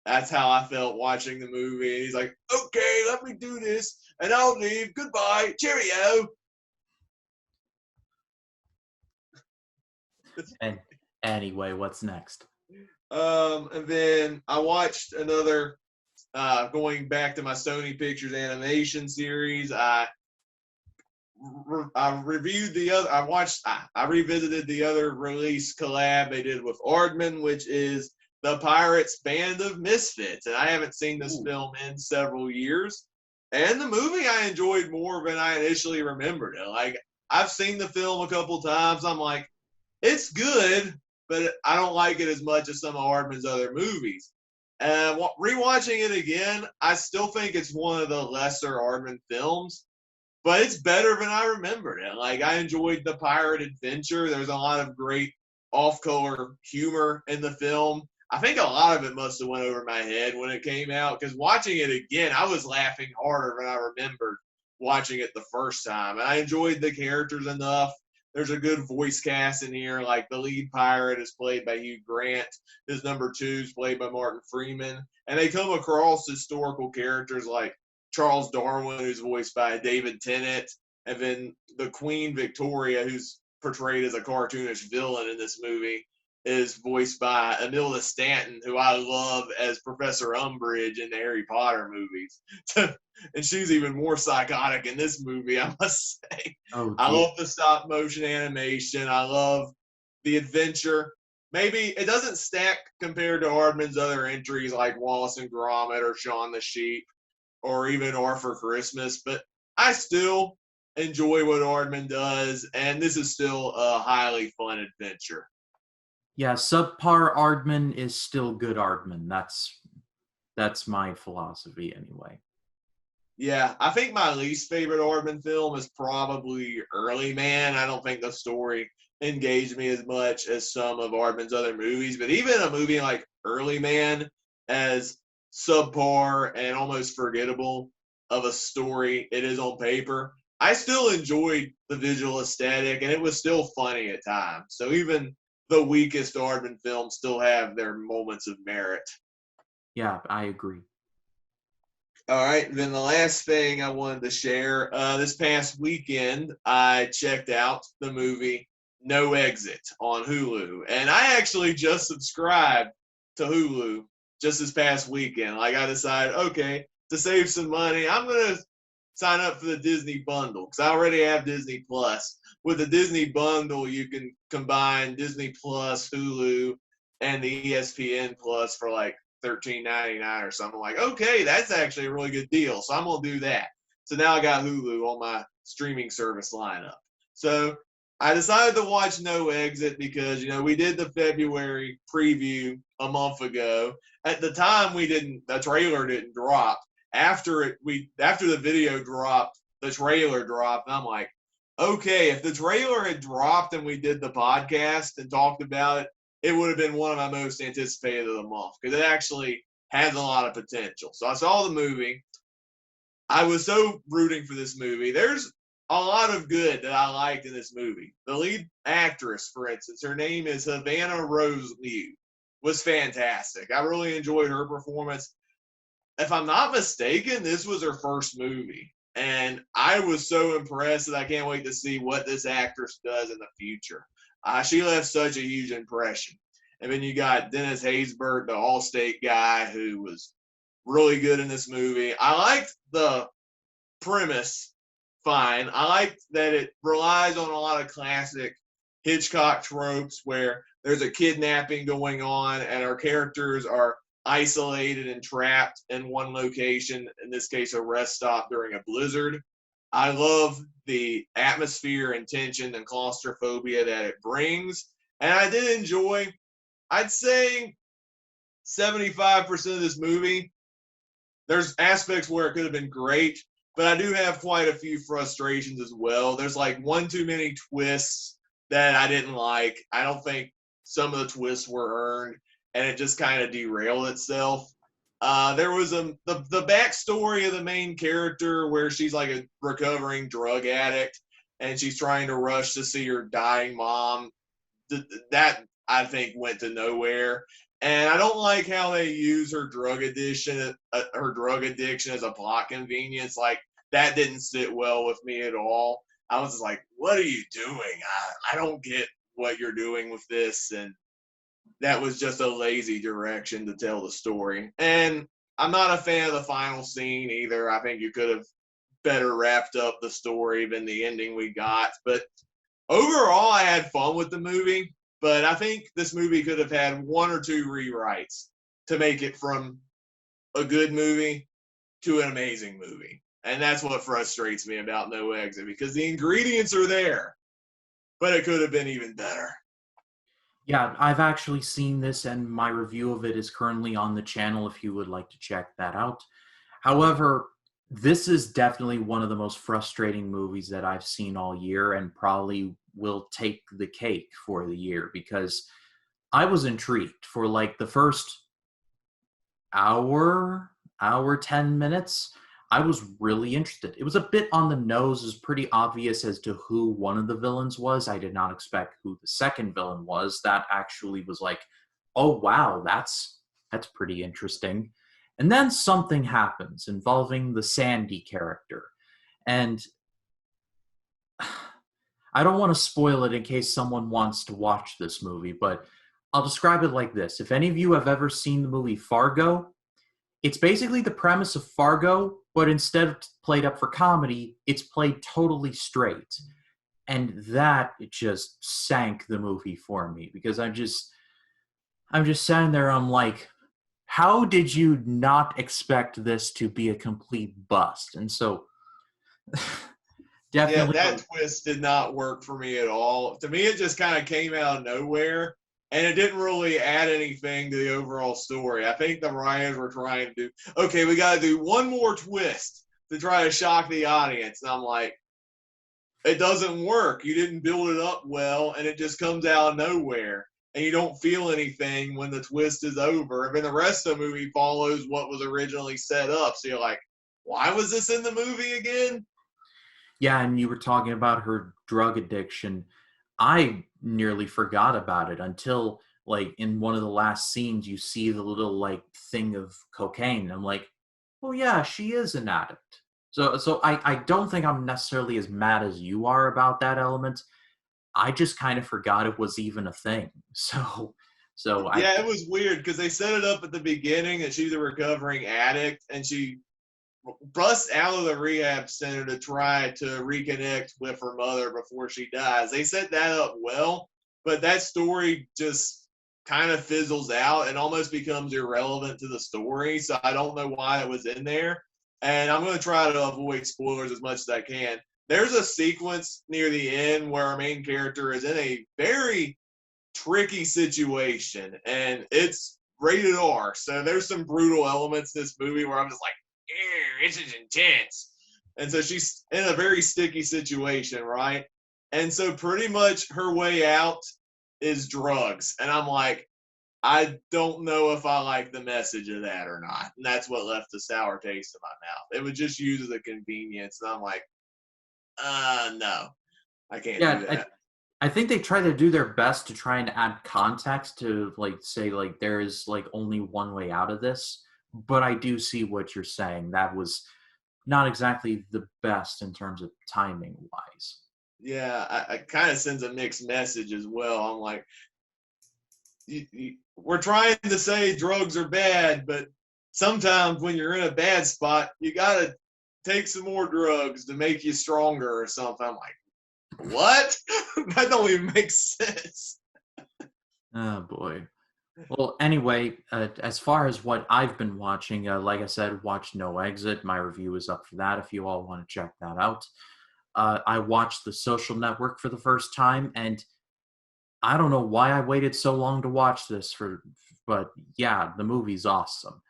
That's how I felt watching the movie. And he's like, "Okay, let me do this, and I'll leave. Goodbye, cheerio." And anyway, what's next? And then I watched another. Going back to my Sony Pictures animation series, I reviewed the other. I revisited the other release collab they did with Aardman, which is the Pirates Band of Misfits, and I haven't seen this film in several years. And the movie I enjoyed more than I initially remembered it. Like, I've seen the film a couple times. I'm like, it's good, but I don't like it as much as some of Aardman's other movies. And rewatching it again, I still think it's one of the lesser Aardman films, but it's better than I remembered it. Like, I enjoyed the pirate adventure. There's a lot of great off-color humor in the film. I think a lot of it must have went over my head when it came out, because watching it again, I was laughing harder than I remembered watching it the first time. And I enjoyed the characters enough. There's a good voice cast in here. Like, the lead pirate is played by Hugh Grant. His number two is played by Martin Freeman. And they come across historical characters like Charles Darwin, who's voiced by David Tennant, and then the Queen Victoria, who's portrayed as a cartoonish villain in this movie, is voiced by Amelia Stanton, who I love as Professor Umbridge in the Harry Potter movies. And she's even more psychotic in this movie, I must say. Oh, I dear. love the stop motion animation. I love the adventure. Maybe it doesn't stack compared to Aardman's other entries like Wallace and Gromit or Shaun the Sheep or even Arthur Christmas, but I still enjoy what Aardman does, and this is still a highly fun adventure. Yeah, subpar Aardman is still good Aardman. That's my philosophy anyway. Yeah, I think my least favorite Aardman film is probably Early Man. I don't think the story engaged me as much as some of Aardman's other movies, but even a movie like Early Man, as subpar and almost forgettable of a story it is on paper, I still enjoyed the visual aesthetic, and it was still funny at times. So even the weakest Aardman films still have their moments of merit. Yeah, I agree. All right, then the last thing I wanted to share, this past weekend, I checked out the movie No Exit on Hulu. And I actually just subscribed to Hulu just this past weekend. Like, I decided, okay, to save some money, I'm going to sign up for the Disney bundle because I already have Disney Plus. With the Disney bundle, you can combine Disney Plus, Hulu, and the ESPN Plus for like $13.99 or something. Like, okay, that's actually a really good deal. So I'm gonna do that. So now I got Hulu on my streaming service lineup. So I decided to watch No Exit because we did the February preview a month ago. At the time, the trailer didn't drop. After the video dropped, the trailer dropped, and I'm like, okay, if the trailer had dropped and we did the podcast and talked about it, it would have been one of my most anticipated of the month because it actually has a lot of potential. So I saw the movie. I was so rooting for this movie. There's a lot of good that I liked in this movie. The lead actress, for instance, her name is Havana Rose Liu, was fantastic. I really enjoyed her performance. If I'm not mistaken, this was her first movie. And I was so impressed that I can't wait to see what this actress does in the future. She left such a huge impression. And then you got Dennis Haysbert, the Allstate guy, who was really good in this movie. I liked the premise fine. I liked that it relies on a lot of classic Hitchcock tropes where there's a kidnapping going on and our characters are isolated and trapped in one location, in this case, a rest stop during a blizzard. I love the atmosphere and tension and claustrophobia that it brings. And I did enjoy, I'd say, 75% of this movie. There's aspects where it could have been great, but I do have quite a few frustrations as well. There's like one too many twists that I didn't like. I don't think some of the twists were earned, and it just kind of derailed itself. There was the backstory of the main character where she's like a recovering drug addict, and she's trying to rush to see her dying mom. That I think went to nowhere. And I don't like how they use her drug addiction as a plot convenience. Like that didn't sit well with me at all. I was just like, what are you doing? I don't get what you're doing with this. And that was just a lazy direction to tell the story. And I'm not a fan of the final scene either. I think you could have better wrapped up the story than the ending we got. But overall, I had fun with the movie. But I think this movie could have had one or two rewrites to make it from a good movie to an amazing movie. And that's what frustrates me about No Exit, because the ingredients are there, but it could have been even better. Yeah, I've actually seen this, and my review of it is currently on the channel if you would like to check that out. However, this is definitely one of the most frustrating movies that I've seen all year, and probably will take the cake for the year, because I was intrigued for like the first hour, 10 minutes. I was really interested. It was a bit on the nose. It was pretty obvious as to who one of the villains was. I did not expect who the second villain was. That actually was like, oh wow, that's pretty interesting. And then something happens involving the Sandy character. And I don't want to spoil it in case someone wants to watch this movie, but I'll describe it like this. If any of you have ever seen the movie Fargo, it's basically the premise of Fargo, but instead of played up for comedy, it's played totally straight. And that it just sank the movie for me, because I'm just sitting there, I'm like, how did you not expect this to be a complete bust? And so Yeah, definitely that twist did not work for me at all. To me, it just kind of came out of nowhere, and it didn't really add anything to the overall story. I think the writers were trying to do, okay, we got to do one more twist to try to shock the audience. And I'm like, it doesn't work. You didn't build it up well, and it just comes out of nowhere. And you don't feel anything when the twist is over. And then the rest of the movie follows what was originally set up. So you're like, why was this in the movie again? Yeah, and you were talking about her drug addiction. I nearly forgot about it until, like, in one of the last scenes, you see the little, like, thing of cocaine. I'm like, oh, yeah, she is an addict. So I don't think I'm necessarily as mad as you are about that element. I just kind of forgot it was even a thing. So I, Yeah, it was weird because they set it up at the beginning that she's a recovering addict and she busts out of the rehab center to try to reconnect with her mother before she dies. They set that up well, but that story just kind of fizzles out and almost becomes irrelevant to the story. So I don't know why it was in there. And I'm going to try to avoid spoilers as much as I can. There's a sequence near the end where our main character is in a very tricky situation and it's rated R. So there's some brutal elements in this movie where I'm just like, this is intense. And so she's in a very sticky situation, right? And so pretty much her way out is drugs. And I'm like, I don't know if I like the message of that or not. And that's what left a sour taste in my mouth. It was just used as a convenience. And I'm like, no, I can't do yeah, that. I think they try to do their best to try and add context to, like, say, like, there is, like, only one way out of this. But I do see what you're saying. That was not exactly the best in terms of timing wise. Yeah, I kind of sends a mixed message as well. I'm like, we're trying to say drugs are bad, but sometimes when you're in a bad spot, you gotta take some more drugs to make you stronger or something. I'm like, what? That don't even make sense. Oh boy. Well, anyway, as far as what I've been watching, like I said, watched No Exit. My review is up for that if you all want to check that out. I watched The Social Network for the first time, and I don't know why I waited so long to watch this but yeah, the movie's awesome.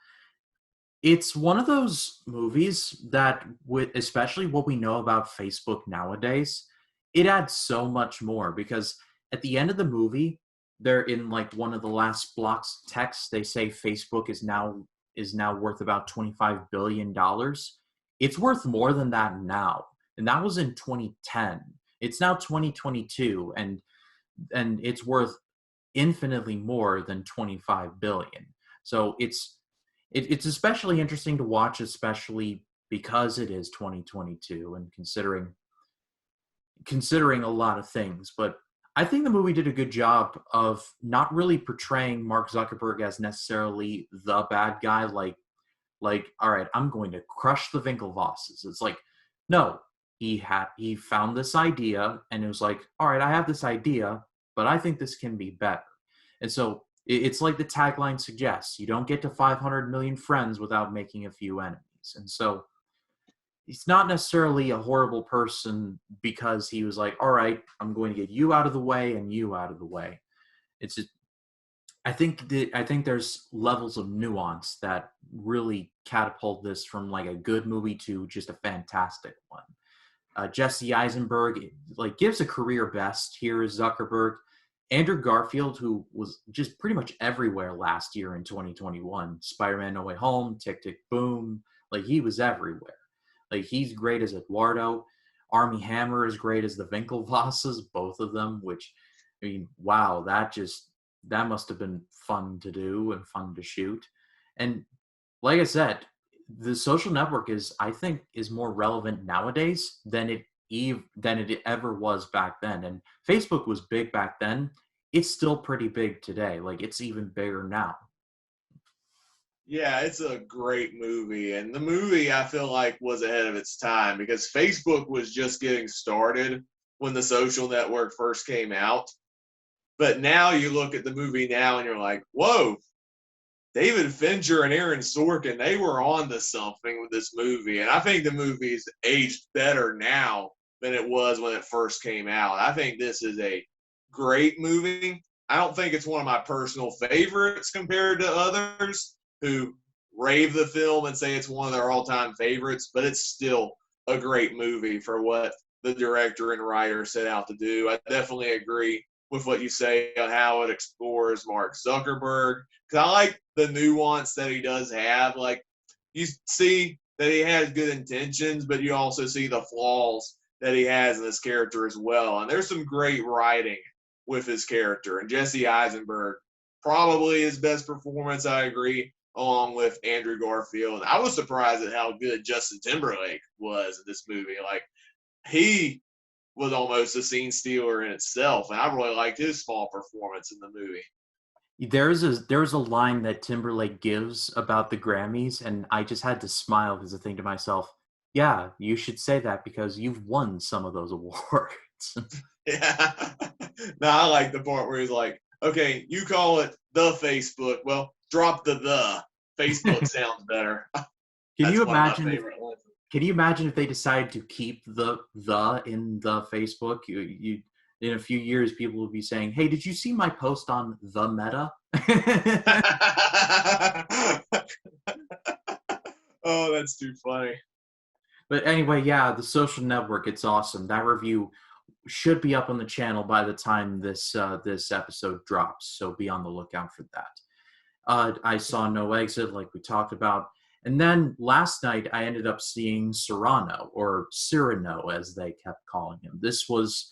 It's one of those movies that, with especially what we know about Facebook nowadays, it adds so much more because at the end of the movie, they're in like one of the last blocks of text. They say Facebook is now worth about $25 billion. It's worth more than that now, and that was in 2010. It's now 2022, and it's worth infinitely more than 25 billion. So it's especially interesting to watch, especially because it is 2022 and considering a lot of things. But I think the movie did a good job of not really portraying Mark Zuckerberg as necessarily the bad guy, like all right, I'm going to crush the Winklevosses. It's like, no, he found this idea and it was like, all right, I have this idea, but I think this can be better. And so it's like the tagline suggests, you don't get to 500 million friends without making a few enemies. And so he's not necessarily a horrible person because he was like, all right, I'm going to get you out of the way and you out of the way. It's just, I think there's levels of nuance that really catapult this from like a good movie to just a fantastic one. Jesse Eisenberg like gives a career best. Here is Zuckerberg. Andrew Garfield, who was just pretty much everywhere last year in 2021. Spider-Man No Way Home, Tick Tick Boom, like he was everywhere. Like he's great as Eduardo. Army Hammer is great as the Winklevosses, both of them. Which, I mean, wow, that must have been fun to do and fun to shoot. And like I said, the Social Network is, I think, is more relevant nowadays than it ever was back then. And Facebook was big back then. It's still pretty big today. Like it's even bigger now. Yeah, it's a great movie. And the movie, I feel like, was ahead of its time because Facebook was just getting started when the social network first came out. But now you look at the movie now and you're like, whoa, David Fincher and Aaron Sorkin, they were on to something with this movie. And I think the movie's aged better now than it was when it first came out. I think this is a great movie. I don't think it's one of my personal favorites compared to others who rave the film and say it's one of their all-time favorites, but it's still a great movie for what the director and writer set out to do. I definitely agree with what you say on how it explores Mark Zuckerberg, because I like the nuance that he does have. Like you see that he has good intentions, but you also see the flaws that he has in this character as well. And there's some great writing with his character. And Jesse Eisenberg, probably his best performance, I agree, along with Andrew Garfield. I was surprised at how good Justin Timberlake was in this movie. Like he was almost a scene stealer in itself, and I really liked his small performance in the movie. There's a line that Timberlake gives about the Grammys, and I just had to smile because I think to myself, yeah, you should say that because you've won some of those awards. Yeah. No, I like the part where he's like, okay, you call it the Facebook. Well, drop the. Facebook sounds better. Can That's you one of my imagine if favorite ones. Can you imagine if they decided to keep the in the Facebook? You in a few years, people will be saying, "Hey, did you see my post on the Meta?" Oh, that's too funny. But anyway, yeah, the Social Network, it's awesome. That review should be up on the channel by the time this episode drops, so be on the lookout for that. I saw No Exit, like we talked about. And then last night, I ended up seeing Cyrano, or Cyrano, as they kept calling him. This was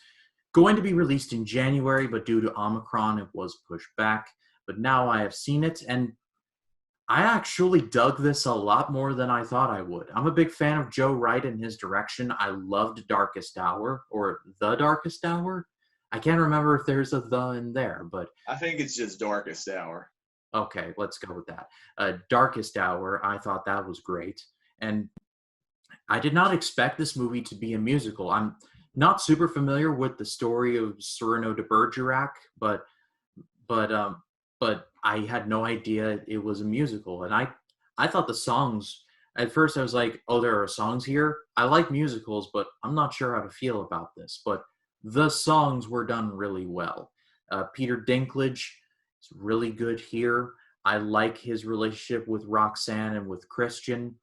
going to be released in January, but due to Omicron, it was pushed back. But now I have seen it, and I actually dug this a lot more than I thought I would. I'm a big fan of Joe Wright and his direction. I loved Darkest Hour or The Darkest Hour. I can't remember if there's a the in there, but I think it's just Darkest Hour. okay, let's go with that. Darkest Hour, I thought that was great. And I did not expect this movie to be a musical. I'm not super familiar with the story of Cyrano de Bergerac, but but I had no idea it was a musical, and I thought the songs at first I was like, oh, there are songs here. I like musicals, but I'm not sure how to feel about this. But the songs were done really well. Peter Dinklage is really good here. I like his relationship with Roxanne and with Christian.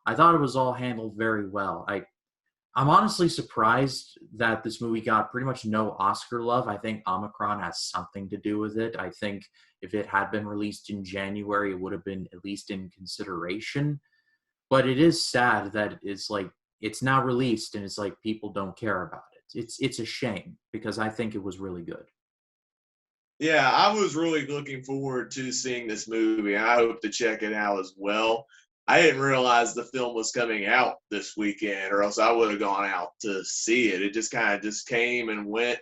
I thought it was all handled very well. I'm honestly surprised that this movie got pretty much no Oscar love. I think Omicron has something to do with it. I think if it had been released in January, it would have been at least in consideration. But it is sad that it's like it's now released and it's like people don't care about it. It's a shame because I think it was really good. Yeah, I was really looking forward to seeing this movie. I hope to check it out as well. I didn't realize the film was coming out this weekend, or else I would have gone out to see it. It just kind of just came and went,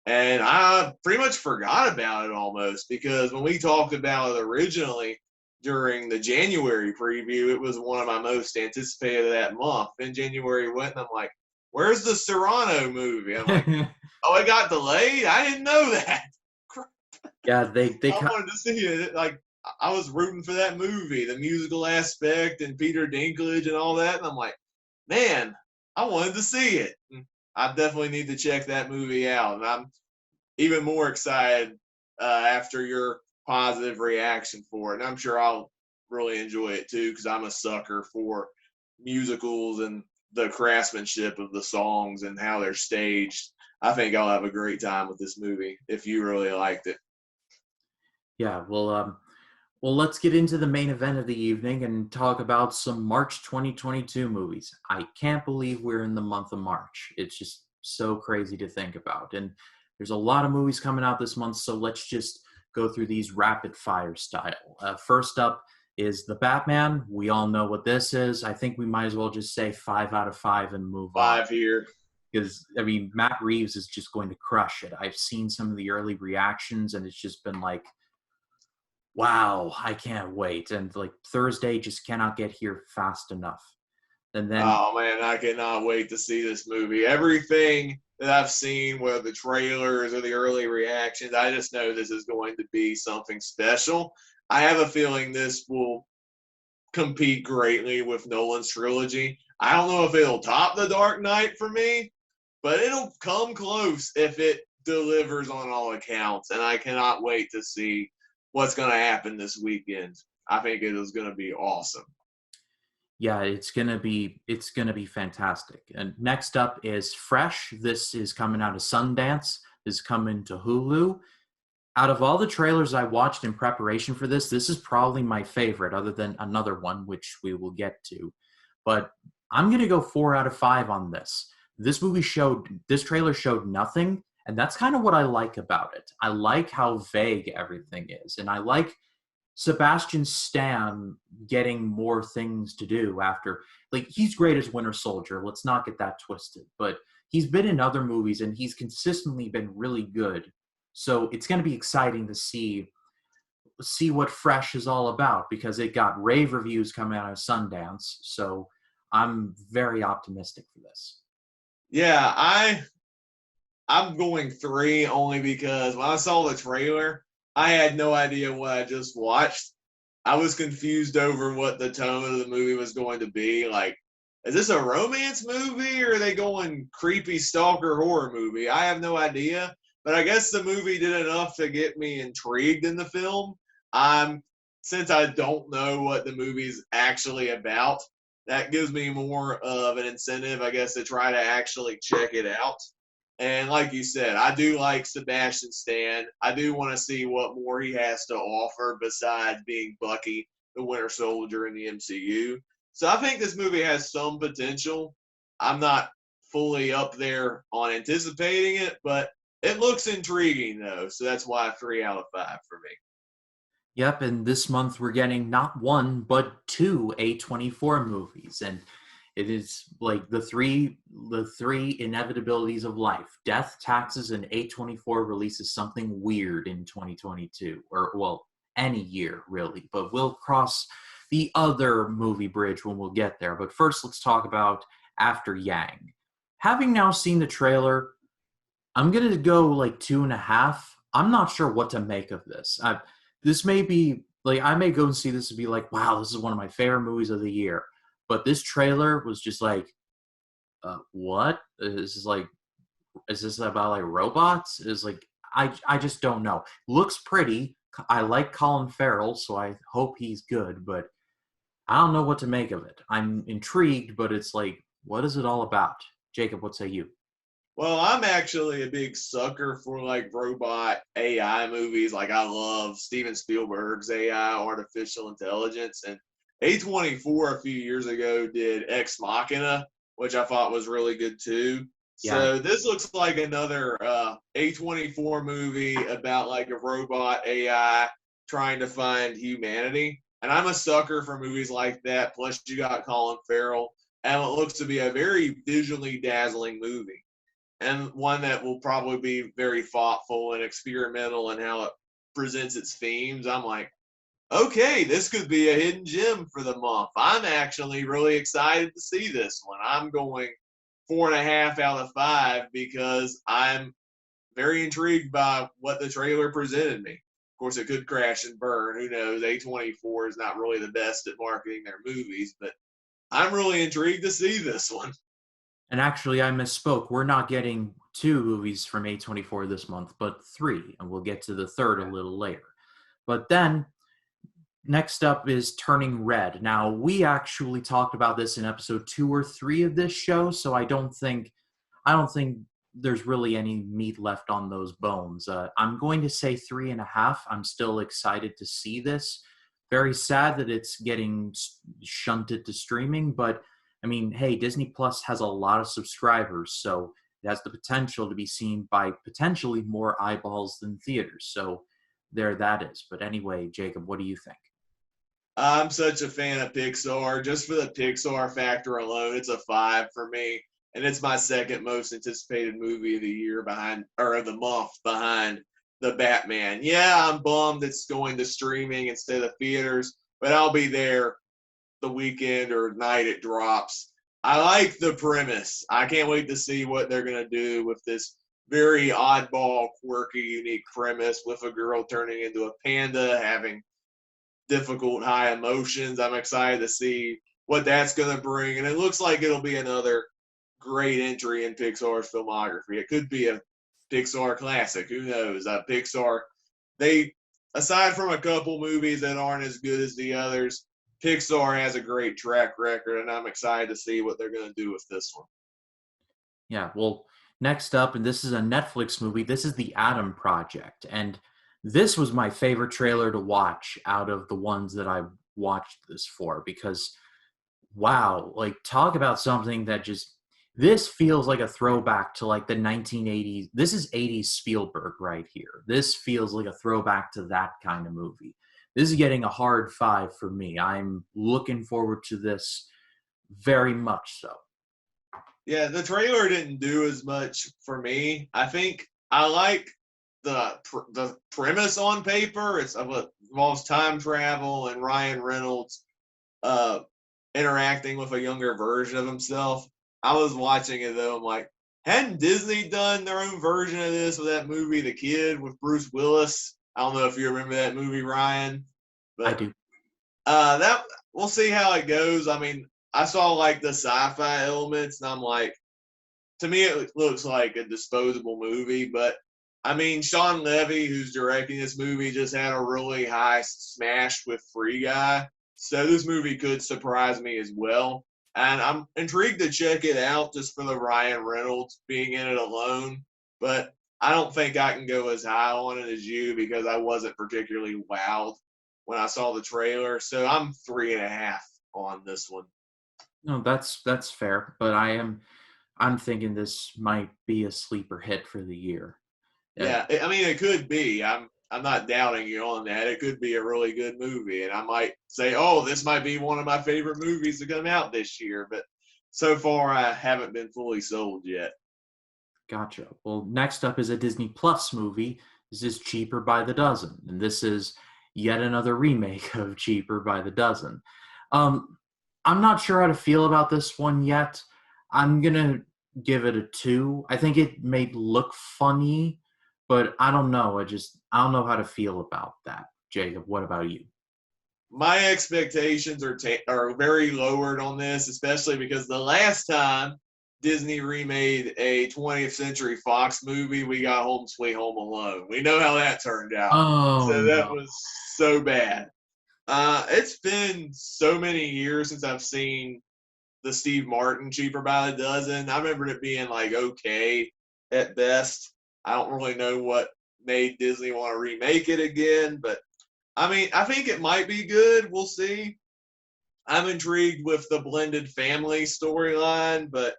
and I pretty much forgot about it almost because when we talked about it originally during the January preview, it was one of my most anticipated of that month. Then January went, and I'm like, "Where's the Serrano movie?" I'm like, "Oh, it got delayed. I didn't know that." Yeah, they I wanted to see it. Like I was rooting for that movie, the musical aspect, and Peter Dinklage and all that. And I'm like, man, I wanted to see it. I definitely need to check that movie out. And I'm even more excited after your positive reaction for it. And I'm sure I'll really enjoy it too because I'm a sucker for musicals and the craftsmanship of the songs and how they're staged. I think I'll have a great time with this movie if you really liked it. yeah, well, let's get into the main event of the evening and talk about some March 2022 movies. I can't believe we're in the month of March. It's just so crazy to think about. And there's a lot of movies coming out this month, so let's just go through these rapid fire style. First up is The Batman. We all know what this is. I think we might as well just say 5 out of 5 and move on. 5 here. Because, I mean, Matt Reeves is just going to crush it. I've seen some of the early reactions, and it's just been like, wow, I can't wait. And like Thursday just cannot get here fast enough. And then, Oh man, I cannot wait to see this movie. Everything that I've seen, whether the trailers or the early reactions, I just know this is going to be something special. I have a feeling this will compete greatly with Nolan's trilogy. I don't know if it'll top The Dark Knight for me, but it'll come close if it delivers on all accounts. And I cannot wait to see what's going to happen this weekend. I think it is going to be awesome. yeah, it's gonna be fantastic. And next up is Fresh. This is coming out of Sundance. This is coming to Hulu. Out of all the trailers I watched in preparation for this is probably my favorite, other than another one, which we will get to. But I'm gonna go 4 out of 5 on this. This trailer showed nothing, and that's kind of what I like about it. I like how vague everything is, and I like Sebastian Stan getting more things to do after. Like, he's great as Winter Soldier. Let's not get that twisted. But he's been in other movies, and he's consistently been really good. So it's going to be exciting to see what Fresh is all about because it got rave reviews coming out of Sundance. So I'm very optimistic for this. Yeah, I'm going 3 only because when I saw the trailer, I had no idea what I just watched. I was confused over what the tone of the movie was going to be. Like, is this a romance movie or are they going creepy stalker horror movie? I have no idea. But I guess the movie did enough to get me intrigued in the film. I'm Since I don't know what the movie's actually about, that gives me more of an incentive, I guess, to try to actually check it out. And like you said, I do like Sebastian Stan. I do want to see what more he has to offer besides being Bucky, the Winter Soldier in the MCU. So I think this movie has some potential. I'm not fully up there on anticipating it, but it looks intriguing though. So that's why 3 out of 5 for me. Yep, and this month we're getting not one but two A24 movies, and it is like the three inevitabilities of life: death, taxes, and A24 releases something weird in 2022, or well, any year really. But we'll cross the other movie bridge when we'll get there. But first, let's talk about After Yang. Having now seen the trailer, I'm gonna go like 2.5. I'm not sure what to make of this. This may be like I may go and see this and be like, wow, this is one of my favorite movies of the year. But this trailer was just like, what? Is this about like robots? Is like I just don't know. Looks pretty. I like Colin Farrell, so I hope he's good. But I don't know what to make of it. I'm intrigued, but it's like, what is it all about? Jacob, what say you? Well, I'm actually a big sucker for like robot AI movies. Like I love Steven Spielberg's AI, artificial intelligence, and A24 a few years ago did Ex Machina, which I thought was really good too. Yeah, So this looks like another A24 movie about like a robot AI trying to find humanity. And I'm a sucker for movies like that. Plus, you got Colin Farrell, and it looks to be a very visually dazzling movie and one that will probably be very thoughtful and experimental in how it presents its themes. I'm like, okay, this could be a hidden gem for the month. I'm actually really excited to see this one. I'm going 4.5 out of 5 because I'm very intrigued by what the trailer presented me. Of course, it could crash and burn. Who knows? A24 is not really the best at marketing their movies, but I'm really intrigued to see this one. and actually, I misspoke. We're not getting two movies from A24 this month, but three, and we'll get to the third a little later. But then, next up is Turning Red. Now, we actually talked about this in episode 2 or 3 of this show, so I don't think there's really any meat left on those bones. I'm going to say 3.5. I'm still excited to see this. Very sad that it's getting shunted to streaming, but I mean, hey, Disney Plus has a lot of subscribers, so it has the potential to be seen by potentially more eyeballs than theaters. So there that is. But anyway, Jacob, what do you think? I'm such a fan of Pixar. Just for the Pixar factor alone, it's a 5 for me. And it's my second most anticipated movie of the year behind, or of the month behind the Batman. Yeah, I'm bummed it's going to streaming instead of theaters, but I'll be there the weekend or night it drops. I like the premise. I can't wait to see what they're going to do with this very oddball, quirky, unique premise with a girl turning into a panda, having difficult high emotions. I'm excited to see what that's going to bring, and it looks like it'll be another great entry in Pixar's filmography. It could be a Pixar classic. Who knows? Pixar, they aside from a couple movies that aren't as good as the others, Pixar has a great track record, and I'm excited to see what they're going to do with this one. Yeah, well, next up, and this is a Netflix movie, this is The Adam Project. And this was my favorite trailer to watch out of the ones that I watched this for because, wow, like, talk about something that just, this feels like a throwback to like the 1980s. This is 80s Spielberg right here. This feels like a throwback to that kind of movie. This is getting a hard 5 for me. I'm looking forward to this very much so. Yeah, the trailer didn't do as much for me. I think I like the premise on paper. It involves time travel and Ryan Reynolds uh, interacting with a younger version of himself. I was watching it though. I'm like, hadn't Disney done their own version of this with that movie, The Kid, with Bruce Willis? I don't know if you remember that movie, Ryan, I but do. that we'll see how it goes. I mean, I saw like the sci-fi elements, and I'm like, to me, it looks like a disposable movie. But I mean, Sean Levy, who's directing this movie, just had a really high smash with Free Guy, so this movie could surprise me as well. And I'm intrigued to check it out just for the Ryan Reynolds being in it alone. But I don't think I can go as high on it as you because I wasn't particularly wowed when I saw the trailer. So I'm 3.5 on this one. No, that's fair, but I'm thinking this might be a sleeper hit for the year. Uh, Yeah, I mean, it could be. not doubting you on that. It could be a really good movie, and I might say, oh, this might be one of my favorite movies to come out this year. But so far, I haven't been fully sold yet. Gotcha. Well, next up is a Disney Plus movie. This is Cheaper by the Dozen, and this is yet another remake of Cheaper by the Dozen. Um, I'm not sure how to feel about this one yet. I'm gonna give it a 2. I think it may look funny, but I don't know. I don't know how to feel about that. Jacob, what about you? My expectations are very lowered on this, especially because the last time Disney remade a 20th Century Fox movie, we got Home Sweet Home Alone. We know how that turned out. Oh So that no. was so bad. It's been so many years since I've seen the Steve Martin Cheaper by the Dozen. I remember it being like okay at best. I don't really know what made Disney want to remake it again, but I mean, I think it might be good. We'll see. I'm intrigued with the blended family storyline, but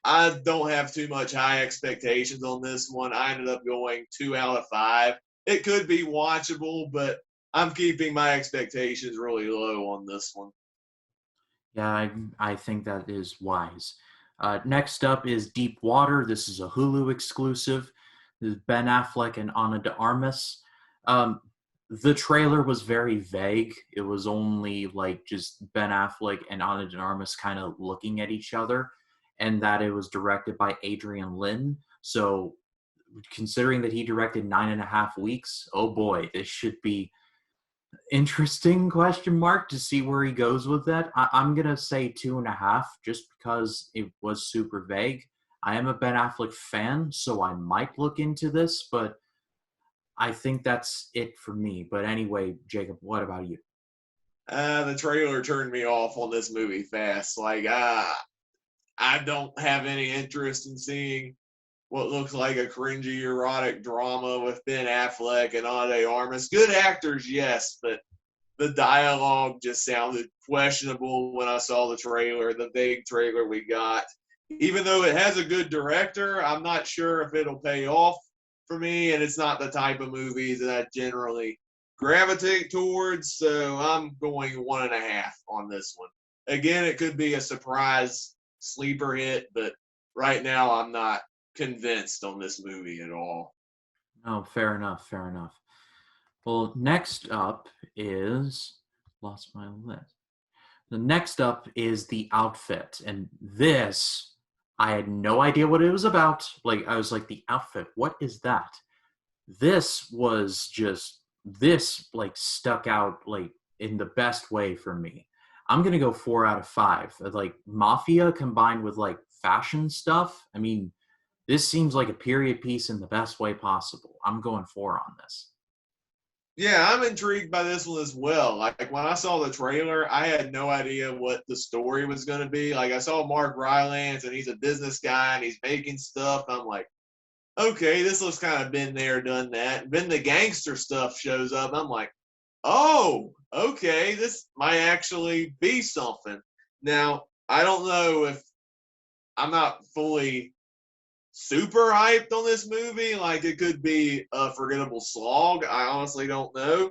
I don't have too much high expectations on this one. I ended up going 2 out of 5. It could be watchable, but I'm keeping my expectations really low on this one. Yeah, I think that is wise. Next up is Deep Water. This is a Hulu exclusive. This is Ben Affleck and Ana de Armas. Um, the trailer was very vague. It was only like just Ben Affleck and Ana de Armas kind of looking at each other, and that it was directed by Adrian Lin. So, considering that he directed 9.5 weeks, oh boy, this should be interesting question mark to see where he goes with that. I'm gonna say 2.5 just because it was super vague. I am a Ben Affleck fan, so I might look into this, but I think that's it for me. But anyway, Jacob, what about you? The trailer turned me off on this movie fast. Like, I don't have any interest in seeing what looks like a cringy erotic drama with Ben Affleck and Ana de Armas. Good actors, yes, but the dialogue just sounded questionable when I saw the trailer, the vague trailer we got. Even though it has a good director, I'm not sure if it'll pay off for me, and it's not the type of movies that I generally gravitate towards. So I'm going 1.5 on this one. Again, it could be a surprise sleeper hit, but right now I'm not convinced on this movie at all. Oh, fair enough, fair enough. Well, next up is lost my list. The next up is The Outfit, and this I had no idea what it was about. Like I was like, The Outfit, what is that? This like stuck out like in the best way for me. I'm gonna go 4 out of 5. Like mafia combined with like fashion stuff. I mean, this seems like a period piece in the best way possible. I'm going 4 on this. Yeah, I'm intrigued by this one as well. Like when I saw the trailer, I had no idea what the story was going to be. Like I saw Mark Rylance and he's a business guy and he's making stuff. I'm like, okay, this looks kind of been there, done that. And then the gangster stuff shows up. I'm like, oh, okay, this might actually be something. Now, I don't know if I'm not fully super hyped on this movie. Like it could be a forgettable slog. I honestly don't know.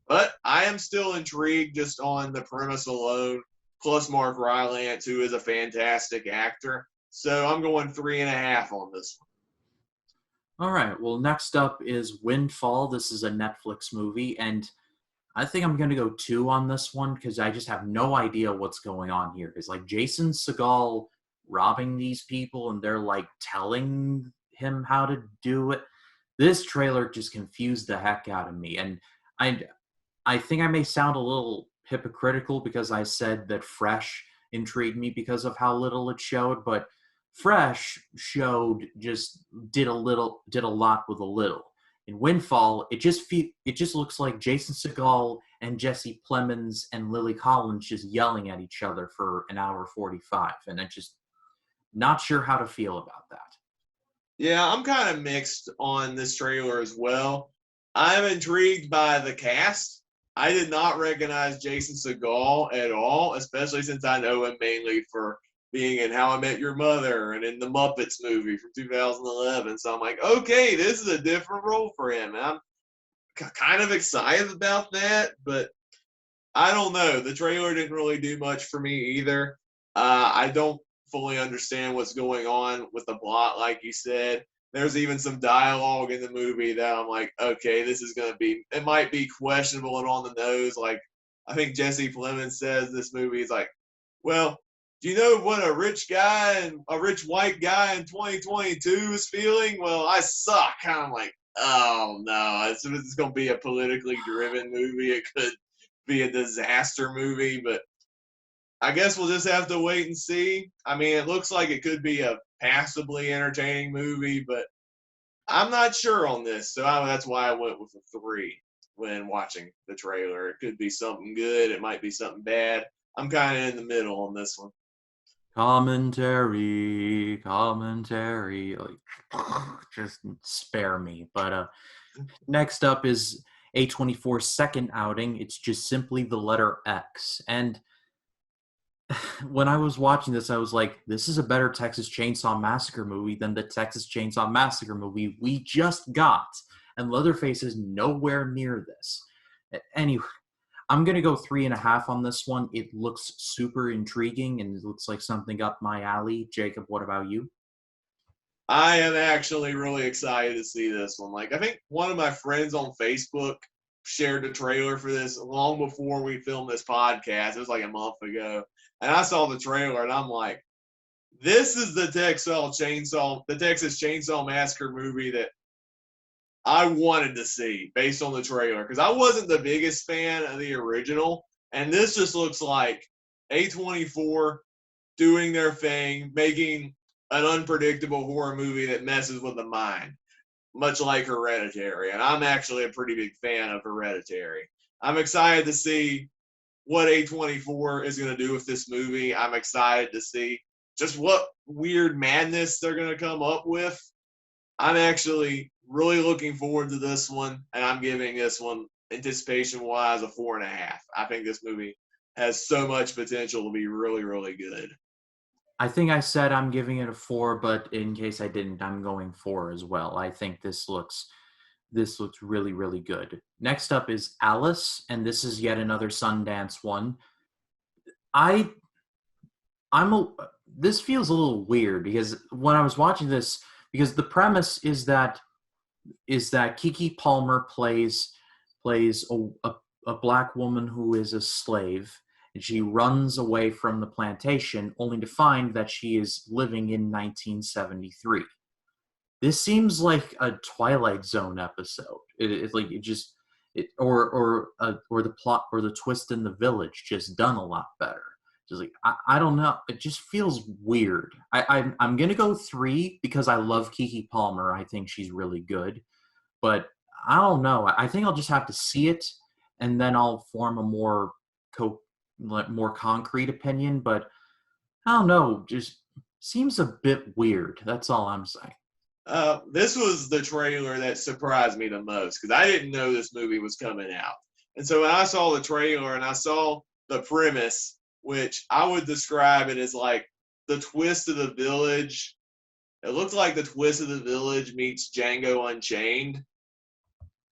But I am still intrigued just on the premise alone, plus Mark Rylance, who is a fantastic actor. So I'm going 3.5 on this one. All right. Well, next up is Windfall. This is a Netflix movie, and I think I'm going to go 2 on this one because I just have no idea what's going on here. It's like Jason Segal robbing these people and they're like telling him how to do it. This trailer just confused the heck out of me. And I I think I may sound a little hypocritical because I said that Fresh intrigued me because of how little it showed, but Fresh showed just did a lot with a little. In Windfall, it just looks like Jason Segel and Jesse Plemons and Lily Collins just yelling at each other for an hour 45, and I just not sure how to feel about that. Yeah, I'm kind of mixed on this trailer as well. I'm intrigued by the cast. I did not recognize Jason Segal at all, especially since I know him mainly for being in How I Met Your Mother and in the Muppets movie from 2011. So I'm like, okay, this is a different role for him. And kind of excited about that, but I don't know. The trailer didn't really do much for me either. I don't fully understand what's going on with the plot, like you said. There's even some dialogue in the movie that I'm like, okay, this is going to be, it might be questionable and on the nose. Like, I think Jesse Plemons says this movie is like, well, do you know what a rich guy and a rich white guy in 2022 is feeling? Well, I suck. Kind of like, oh no, it's going to be a politically driven movie. It could be a disaster movie, but I guess we'll just have to wait and see. I mean, it looks like it could be a passably entertaining movie, but I'm not sure on this. So that's why I went with a 3 when watching the trailer. It could be something good, it might be something bad. I'm kind of in the middle on this one. Commentary, commentary. Like, just spare me. But next up is A24's second outing. It's just simply the letter X. And when I was watching this, I was like, this is a better Texas Chainsaw Massacre movie than the Texas Chainsaw Massacre movie we just got. And Leatherface is nowhere near this. Anyway, I'm going to go 3.5 on this one. It looks super intriguing and it looks like something up my alley. Jacob, what about you? I am actually really excited to see this one. Like, I think one of my friends on Facebook shared the trailer for this long before we filmed this podcast. It was like a month ago. And I saw the trailer and I'm like, this is the Texas Chainsaw Massacre movie that I wanted to see based on the trailer. Because I wasn't the biggest fan of the original. And this just looks like A24 doing their thing, making an unpredictable horror movie that messes with the mind, much like Hereditary. And I'm actually a pretty big fan of Hereditary. I'm excited to see what A24 is going to do with this movie. I'm excited to see just what weird madness they're going to come up with. I'm actually really looking forward to this one, and I'm giving this one, anticipation wise, a 4.5. I think this movie has so much potential to be really, really good. I think I said I'm giving it a 4, but in case I didn't, I'm going 4 as well. I think this looks really, really good. Next up is Alice, and this is yet another Sundance one. I I'm a this feels a little weird because when I was watching this, because the premise is that Kiki Palmer plays a black woman who is a slave, and she runs away from the plantation only to find that she is living in 1973. This seems like a Twilight Zone episode. It's like it just it or the plot or the twist in the village just done a lot better. Just like I don't know, it just feels weird. I'm gonna go 3 because I love Kiki Palmer. I think she's really good, but I don't know. I think I'll just have to see it, and then I'll form a more concrete opinion. But I don't know. Just seems a bit weird. That's all I'm saying. This was the trailer that surprised me the most because I didn't know this movie was coming out. And so when I saw the trailer and I saw the premise, which I would describe it as like the twist of the village, it looked like the twist of the village meets Django Unchained.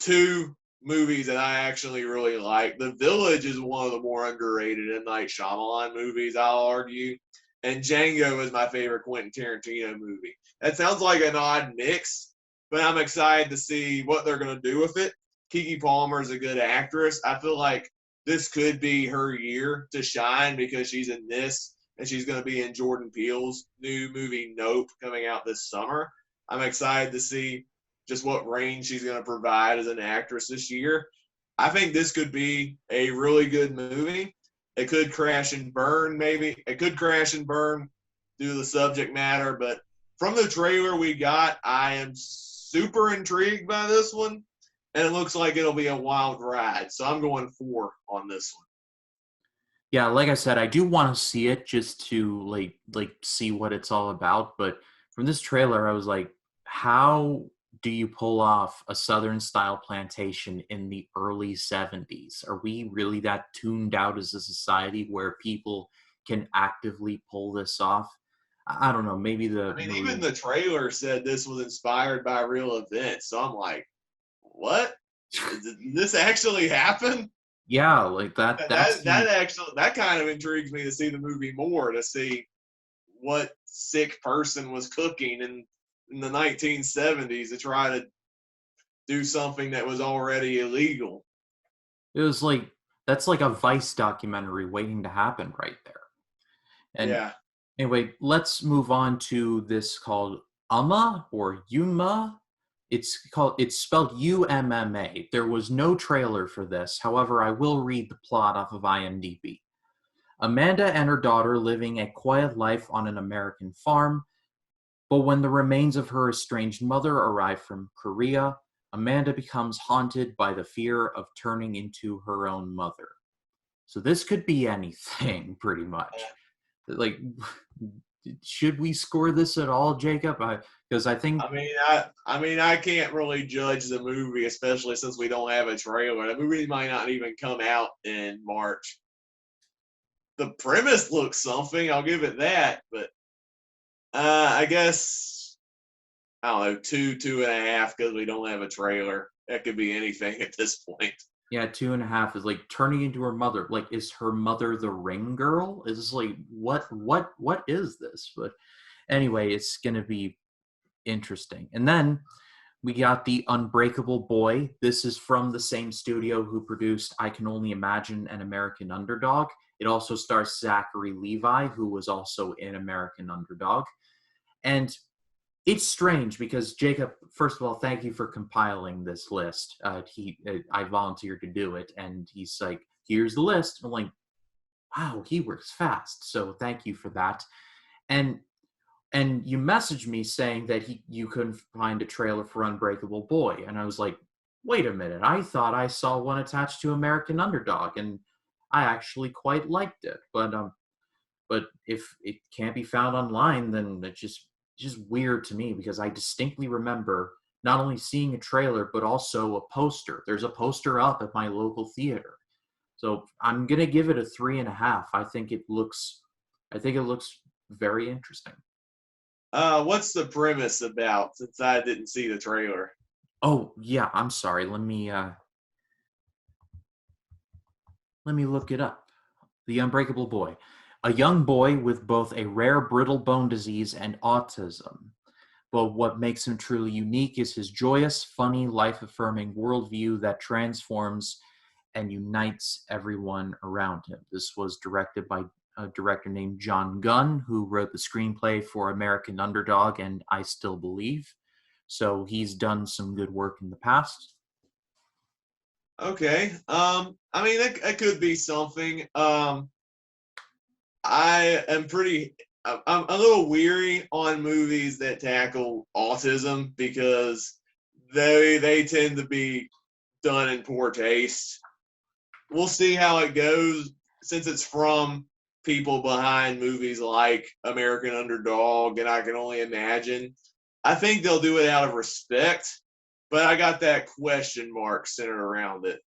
Two movies that I actually really like. The Village is one of the more underrated M. Night Shyamalan movies, I'll argue. And Django is my favorite Quentin Tarantino movie. That sounds like an odd mix, but I'm excited to see what they're going to do with it. Kiki Palmer is a good actress. I feel like this could be her year to shine because she's in this and she's going to be in Jordan Peele's new movie Nope coming out this summer. I'm excited to see just what range she's going to provide as an actress this year. I think this could be a really good movie. It could crash and burn, maybe. It could crash and burn due to the subject matter, but from the trailer we got, I am super intrigued by this one, and it looks like it'll be a wild ride. So I'm going 4 on this one. Yeah, like I said, I do want to see it just to see what it's all about. But from this trailer, I was like, how do you pull off a Southern style plantation in the early 70s? Are we really that tuned out as a society where people can actively pull this off? I don't know. Maybe I mean, even the trailer said this was inspired by real events. So I'm like, what? Did this actually happen? Yeah, like that's the That kind of intrigues me to see the movie more, to see what sick person was cooking in the 1970s to try to do something that was already illegal. it was like that's like a Vice documentary waiting to happen right there. And Yeah. anyway, let's move on to this called Umma or Yuma. It's spelled UMMA. There was no trailer for this. However, I will read the plot off of IMDb. Amanda and her daughter living a quiet life on an American farm, but when the remains of her estranged mother arrive from Korea, Amanda becomes haunted by the fear of turning into her own mother. So this could be anything, pretty much. Like, should we score this at all, Jacob? Because I think I can't really judge the movie, especially since we don't have a trailer. The movie might not even come out in March. The premise looks something, I'll give it that, but I guess I don't know, 2.5, because we don't have a trailer. That could be anything at this point. yeah, 2.5 is like turning into her mother. Like, is her mother the ring girl? Is like what is this? But anyway, it's gonna be interesting. And then we got The Unbreakable Boy. This is from the same studio who produced I Can Only Imagine an American Underdog. It also stars Zachary Levi, who was also in American Underdog. And it's strange because Jacob, first of all, thank you for compiling this list. I volunteered to do it, and he's like, "Here's the list." I'm like, "Wow, he works fast." So thank you for that. And you messaged me saying that you couldn't find a trailer for Unbreakable Boy, and I was like, "Wait a minute! I thought I saw one attached to American Underdog, and I actually quite liked it." But if it can't be found online, then it's just weird to me because I distinctly remember not only seeing a trailer but also a poster. There's a poster up at my local theater, so I'm gonna give it a 3.5. I think it looks very interesting. What's the premise about, since I didn't see the trailer? Oh yeah, I'm sorry. Let me look it up. The Unbreakable Boy. A young boy with both a rare brittle bone disease and autism. But what makes him truly unique is his joyous, funny, life affirming worldview that transforms and unites everyone around him. This was directed by a director named John Gunn, who wrote the screenplay for American Underdog and I Still Believe. So he's done some good work in the past. Okay. That could be something. I am pretty. I'm a little weary on movies that tackle autism because they tend to be done in poor taste. We'll see how it goes, since it's from people behind movies like American Underdog and I Can Only Imagine. I think they'll do it out of respect, but I got that question mark centered around it.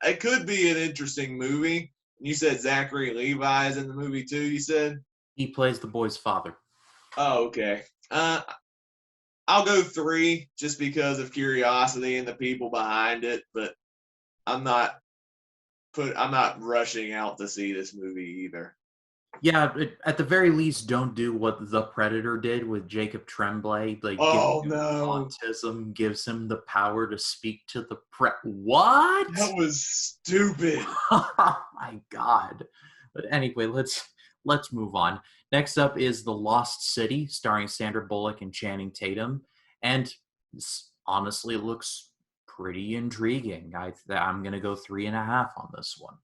It could be an interesting movie. You said Zachary Levi is in the movie too, you said? He plays the boy's father. Oh, okay. Uh, I'll go 3 just because of curiosity and the people behind it, but I'm not I'm not rushing out to see this movie either. Yeah, at the very least, don't do what The Predator did with Jacob Tremblay. Like, giving Oh him no, autism gives him the power to speak to the What? that was stupid. Oh my god. But anyway, let's move on. Next up is The Lost City, starring Sandra Bullock and Channing Tatum, and this honestly looks pretty intriguing. I'm gonna go 3.5 on this one.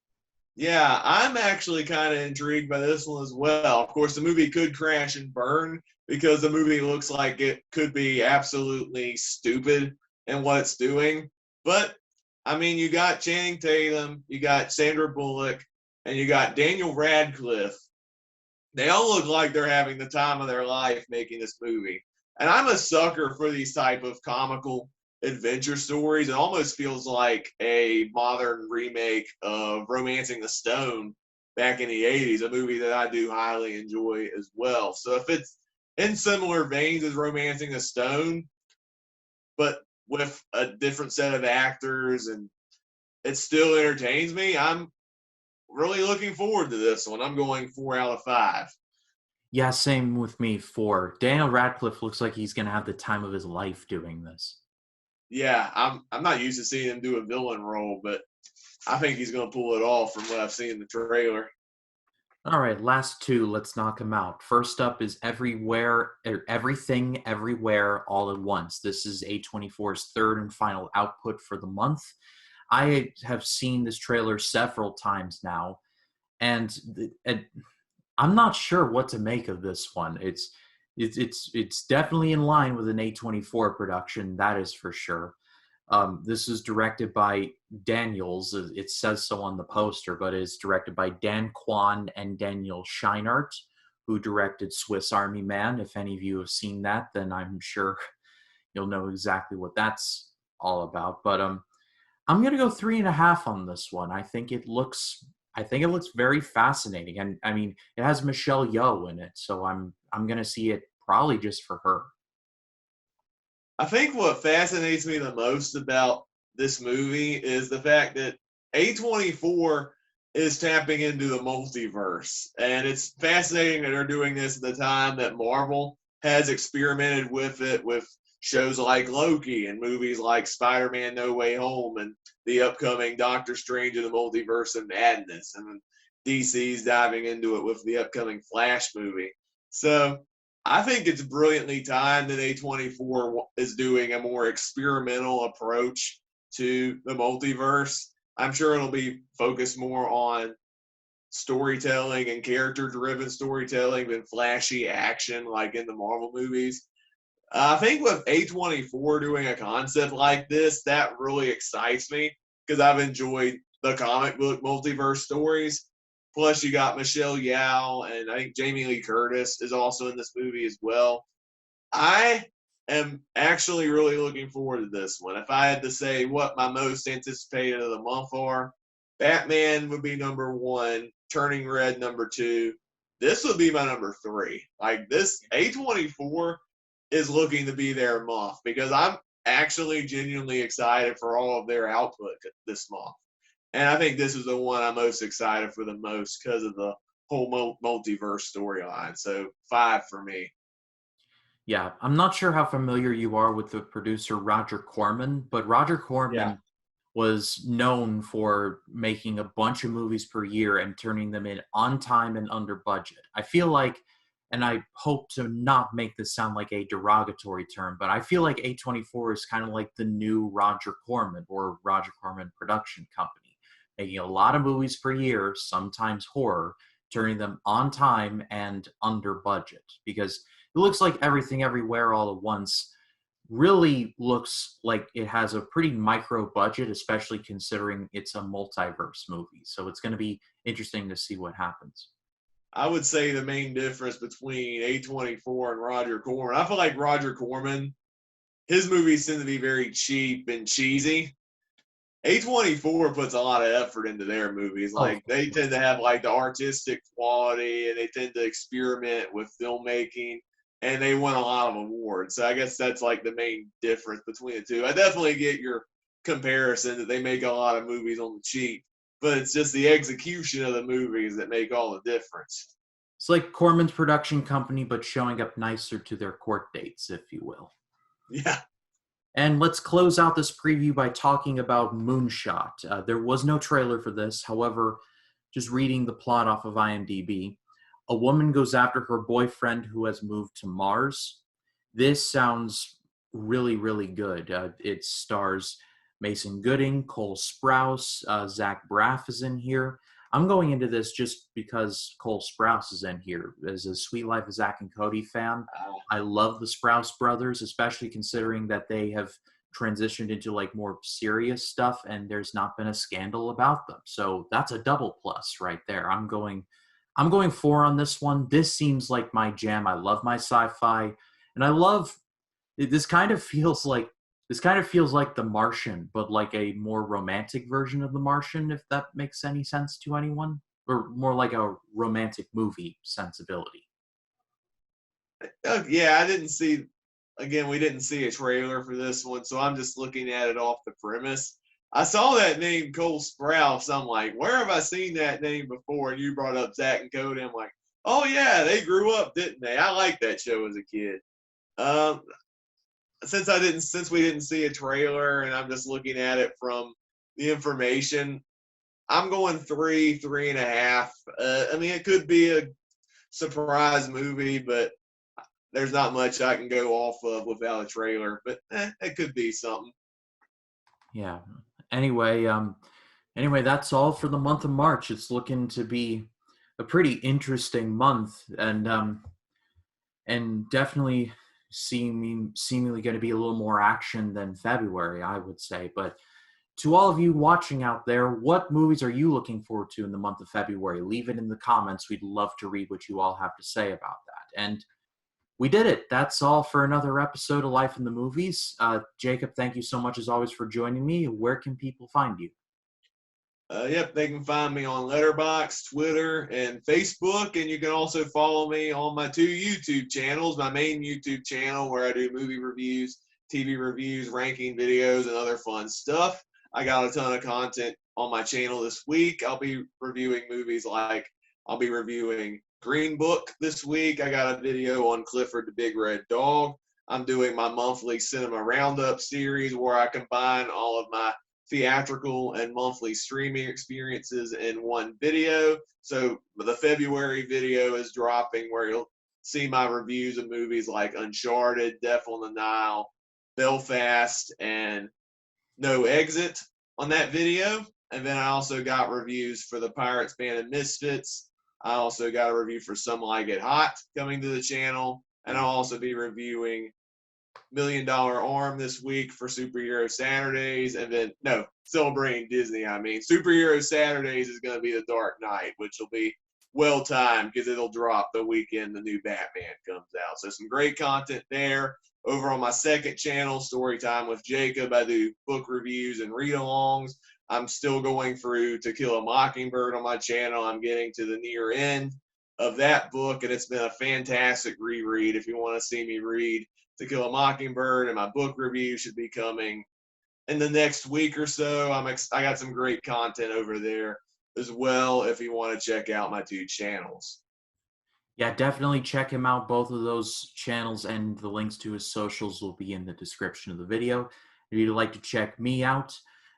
Yeah, I'm actually kind of intrigued by this one as well. Of course, the movie could crash and burn because the movie looks like it could be absolutely stupid in what it's doing. But you got Channing Tatum, you got Sandra Bullock, and you got Daniel Radcliffe. They all look like they're having the time of their life making this movie. And I'm a sucker for these type of comical adventure stories. It almost feels like a modern remake of Romancing the Stone back in the 80s, a movie that I do highly enjoy as well. So if it's in similar veins as Romancing the Stone, but with a different set of actors, and it still entertains me. I'm really looking forward to this one. I'm going 4 out of 5. Yeah, same with me. 4. Daniel Radcliffe looks like he's gonna have the time of his life doing this. Yeah, I'm not used to seeing him do a villain role, but I think he's going to pull it off from what I've seen in the trailer. All right, last two. Let's knock them out. First up is Everything, Everywhere, All at Once. This is A24's third and final output for the month. I have seen this trailer several times now, and I'm not sure what to make of this one. It's definitely in line with an A24 production, that is for sure. This is directed by Daniels. It says so on the poster, but it's directed by Dan Kwan and Daniel Scheinert, who directed Swiss Army Man. If any of you have seen that, then I'm sure you'll know exactly what that's all about. But I'm gonna go 3.5 on this one. I think it looks very fascinating, and I mean, it has Michelle Yeoh in it, so I'm gonna see it probably just for her. I think what fascinates me the most about this movie is the fact that A24 is tapping into the multiverse. And it's fascinating that they're doing this at the time that Marvel has experimented with it with shows like Loki and movies like Spider Man No Way Home and the upcoming Doctor Strange in the Multiverse of Madness. And DC's diving into it with the upcoming Flash movie. So I think it's brilliantly timed that A24 is doing a more experimental approach to the multiverse. I'm sure it'll be focused more on storytelling and character driven storytelling than flashy action like in the Marvel movies. I think with A24 doing a concept like this, that really excites me because I've enjoyed the comic book multiverse stories. Plus, you got Michelle Yeoh, and I think Jamie Lee Curtis is also in this movie as well. I am actually really looking forward to this one. If I had to say what my most anticipated of the month are, Batman would be number one, Turning Red number two. This would be my number three. Like this A24 is looking to be their month because I'm actually genuinely excited for all of their output this month. And I think this is the one I'm most excited for the most because of the whole multiverse storyline. So 5 for me. Yeah, I'm not sure how familiar you are with the producer Roger Corman, but Roger Yeah. Corman was known for making a bunch of movies per year and turning them in on time and under budget. I feel like, and I hope to not make this sound like a derogatory term, but I feel like A24 is kind of like the new Roger Corman or Roger Corman Production Company, making a lot of movies per year, sometimes horror, turning them on time and under budget. Because it looks like Everything Everywhere All at Once really looks like it has a pretty micro budget, especially considering it's a multiverse movie. So it's going to be interesting to see what happens. I would say the main difference between A24 and Roger Corman, I feel like Roger Corman, his movies tend to be very cheap and cheesy. A24 puts a lot of effort into their movies. Oh, Like they tend to have like the artistic quality and they tend to experiment with filmmaking and they win a lot of awards. So I guess that's like the main difference between the two. I definitely get your comparison that they make a lot of movies on the cheap, but it's just the execution of the movies that make all the difference. it's like Corman's production company, but showing up nicer to their court dates, if you will. Yeah. And let's close out this preview by talking about Moonshot. There was no trailer for this. However, just reading the plot off of IMDb, a woman goes after her boyfriend who has moved to Mars. This sounds really, really good. It stars Mason Gooding, Cole Sprouse, Zach Braff is in here. I'm going into this just because Cole Sprouse is in here. As a Sweet Life of Zach and Cody fan, I love the Sprouse brothers, especially considering that they have transitioned into like more serious stuff and there's not been a scandal about them. So that's a double plus right there. I'm going 4 on this one. This seems like my jam. I love my sci-fi and I love this kind of feels like The Martian, but like a more romantic version of The Martian, if that makes any sense to anyone, or more like a romantic movie sensibility. Yeah, I didn't see again, we didn't see a trailer for this one, so I'm just looking at it off the premise. I saw that name Cole Sprouse. I'm like, where have I seen that name before? And you brought up Zach and Cody. I'm like, oh yeah, they grew up, didn't they? I liked that show as a kid. Um, since we didn't see a trailer, and I'm just looking at it from the information, I'm going 3.5. I mean, it could be a surprise movie, but there's not much I can go off of without a trailer. But it could be something. Yeah. Anyway, that's all for the month of March. It's looking to be a pretty interesting month, and definitely seemingly going to be a little more action than February, I would say. But to all of you watching out there, what movies are you looking forward to in the month of February? Leave it in the comments. We'd love to read what you all have to say about that. And we did it. That's all for another episode of Life in the Movies. Jacob, thank you so much as always for joining me. Where can people find you? Yep, they can find me on Letterboxd, Twitter, and Facebook, and you can also follow me on my 2 YouTube channels. My main YouTube channel where I do movie reviews, TV reviews, ranking videos, and other fun stuff. I got a ton of content on my channel this week. I'll be reviewing movies like I'll be reviewing Green Book this week. I got a video on Clifford the Big Red Dog. I'm doing my monthly cinema roundup series where I combine all of my theatrical and monthly streaming experiences in one video. So the February video is dropping where you'll see my reviews of movies like Uncharted, Death on the Nile, Belfast, and No Exit on that video. And then I also got reviews for the Pirates Band and Misfits. I also got a review for Some Like It Hot coming to the channel. And I'll also be reviewing $1 Million Arm this week for Superhero Saturdays. And then, no, celebrating Disney, I mean. Superhero Saturdays is going to be The Dark Knight, which will be well timed because it'll drop the weekend the new Batman comes out. So some great content there. Over on my second channel, Storytime with Jacob, I do book reviews and read-alongs. I'm still going through To Kill a Mockingbird on my channel. I'm getting to the near end of that book, and it's been a fantastic reread. If you want to see me read To Kill a Mockingbird, and my book review should be coming in the next week or so. I got some great content over there as well if you want to check out my 2 channels. Yeah, definitely check him out. Both of those channels and the links to his socials will be in the description of the video. If you'd like to check me out,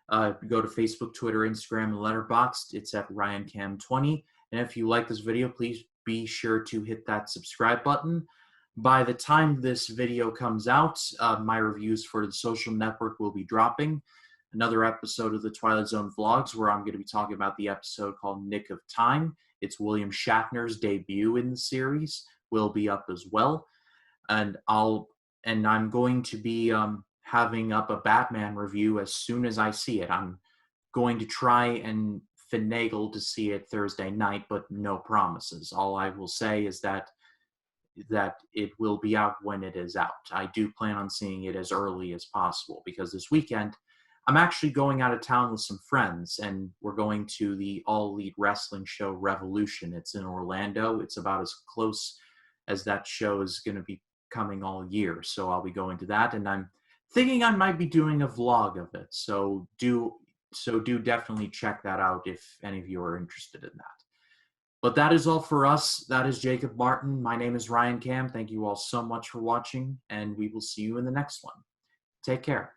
go to Facebook, Twitter, Instagram, and Letterboxd. It's at RyanCam20. And if you like this video, please be sure to hit that subscribe button. By the time this video comes out, my reviews for The Social Network will be dropping. Another episode of the Twilight Zone Vlogs where I'm going to be talking about the episode called Nick of Time. It's William Shatner's debut in the series, will be up as well. And I'm going to be having up a Batman review as soon as I see it. I'm going to try and finagle to see it Thursday night, but no promises. All I will say is that it will be out when it is out. I do plan on seeing it as early as possible because this weekend I'm actually going out of town with some friends, and we're going to the All Elite Wrestling show Revolution. It's in Orlando. It's about as close as that show is going to be coming all year. So I'll be going to that, and I'm thinking I might be doing a vlog of it. So do definitely check that out if any of you are interested in that. But that is all for us. That is Jacob Martin. My name is Ryan Cam. Thank you all so much for watching, and we will see you in the next one. Take care.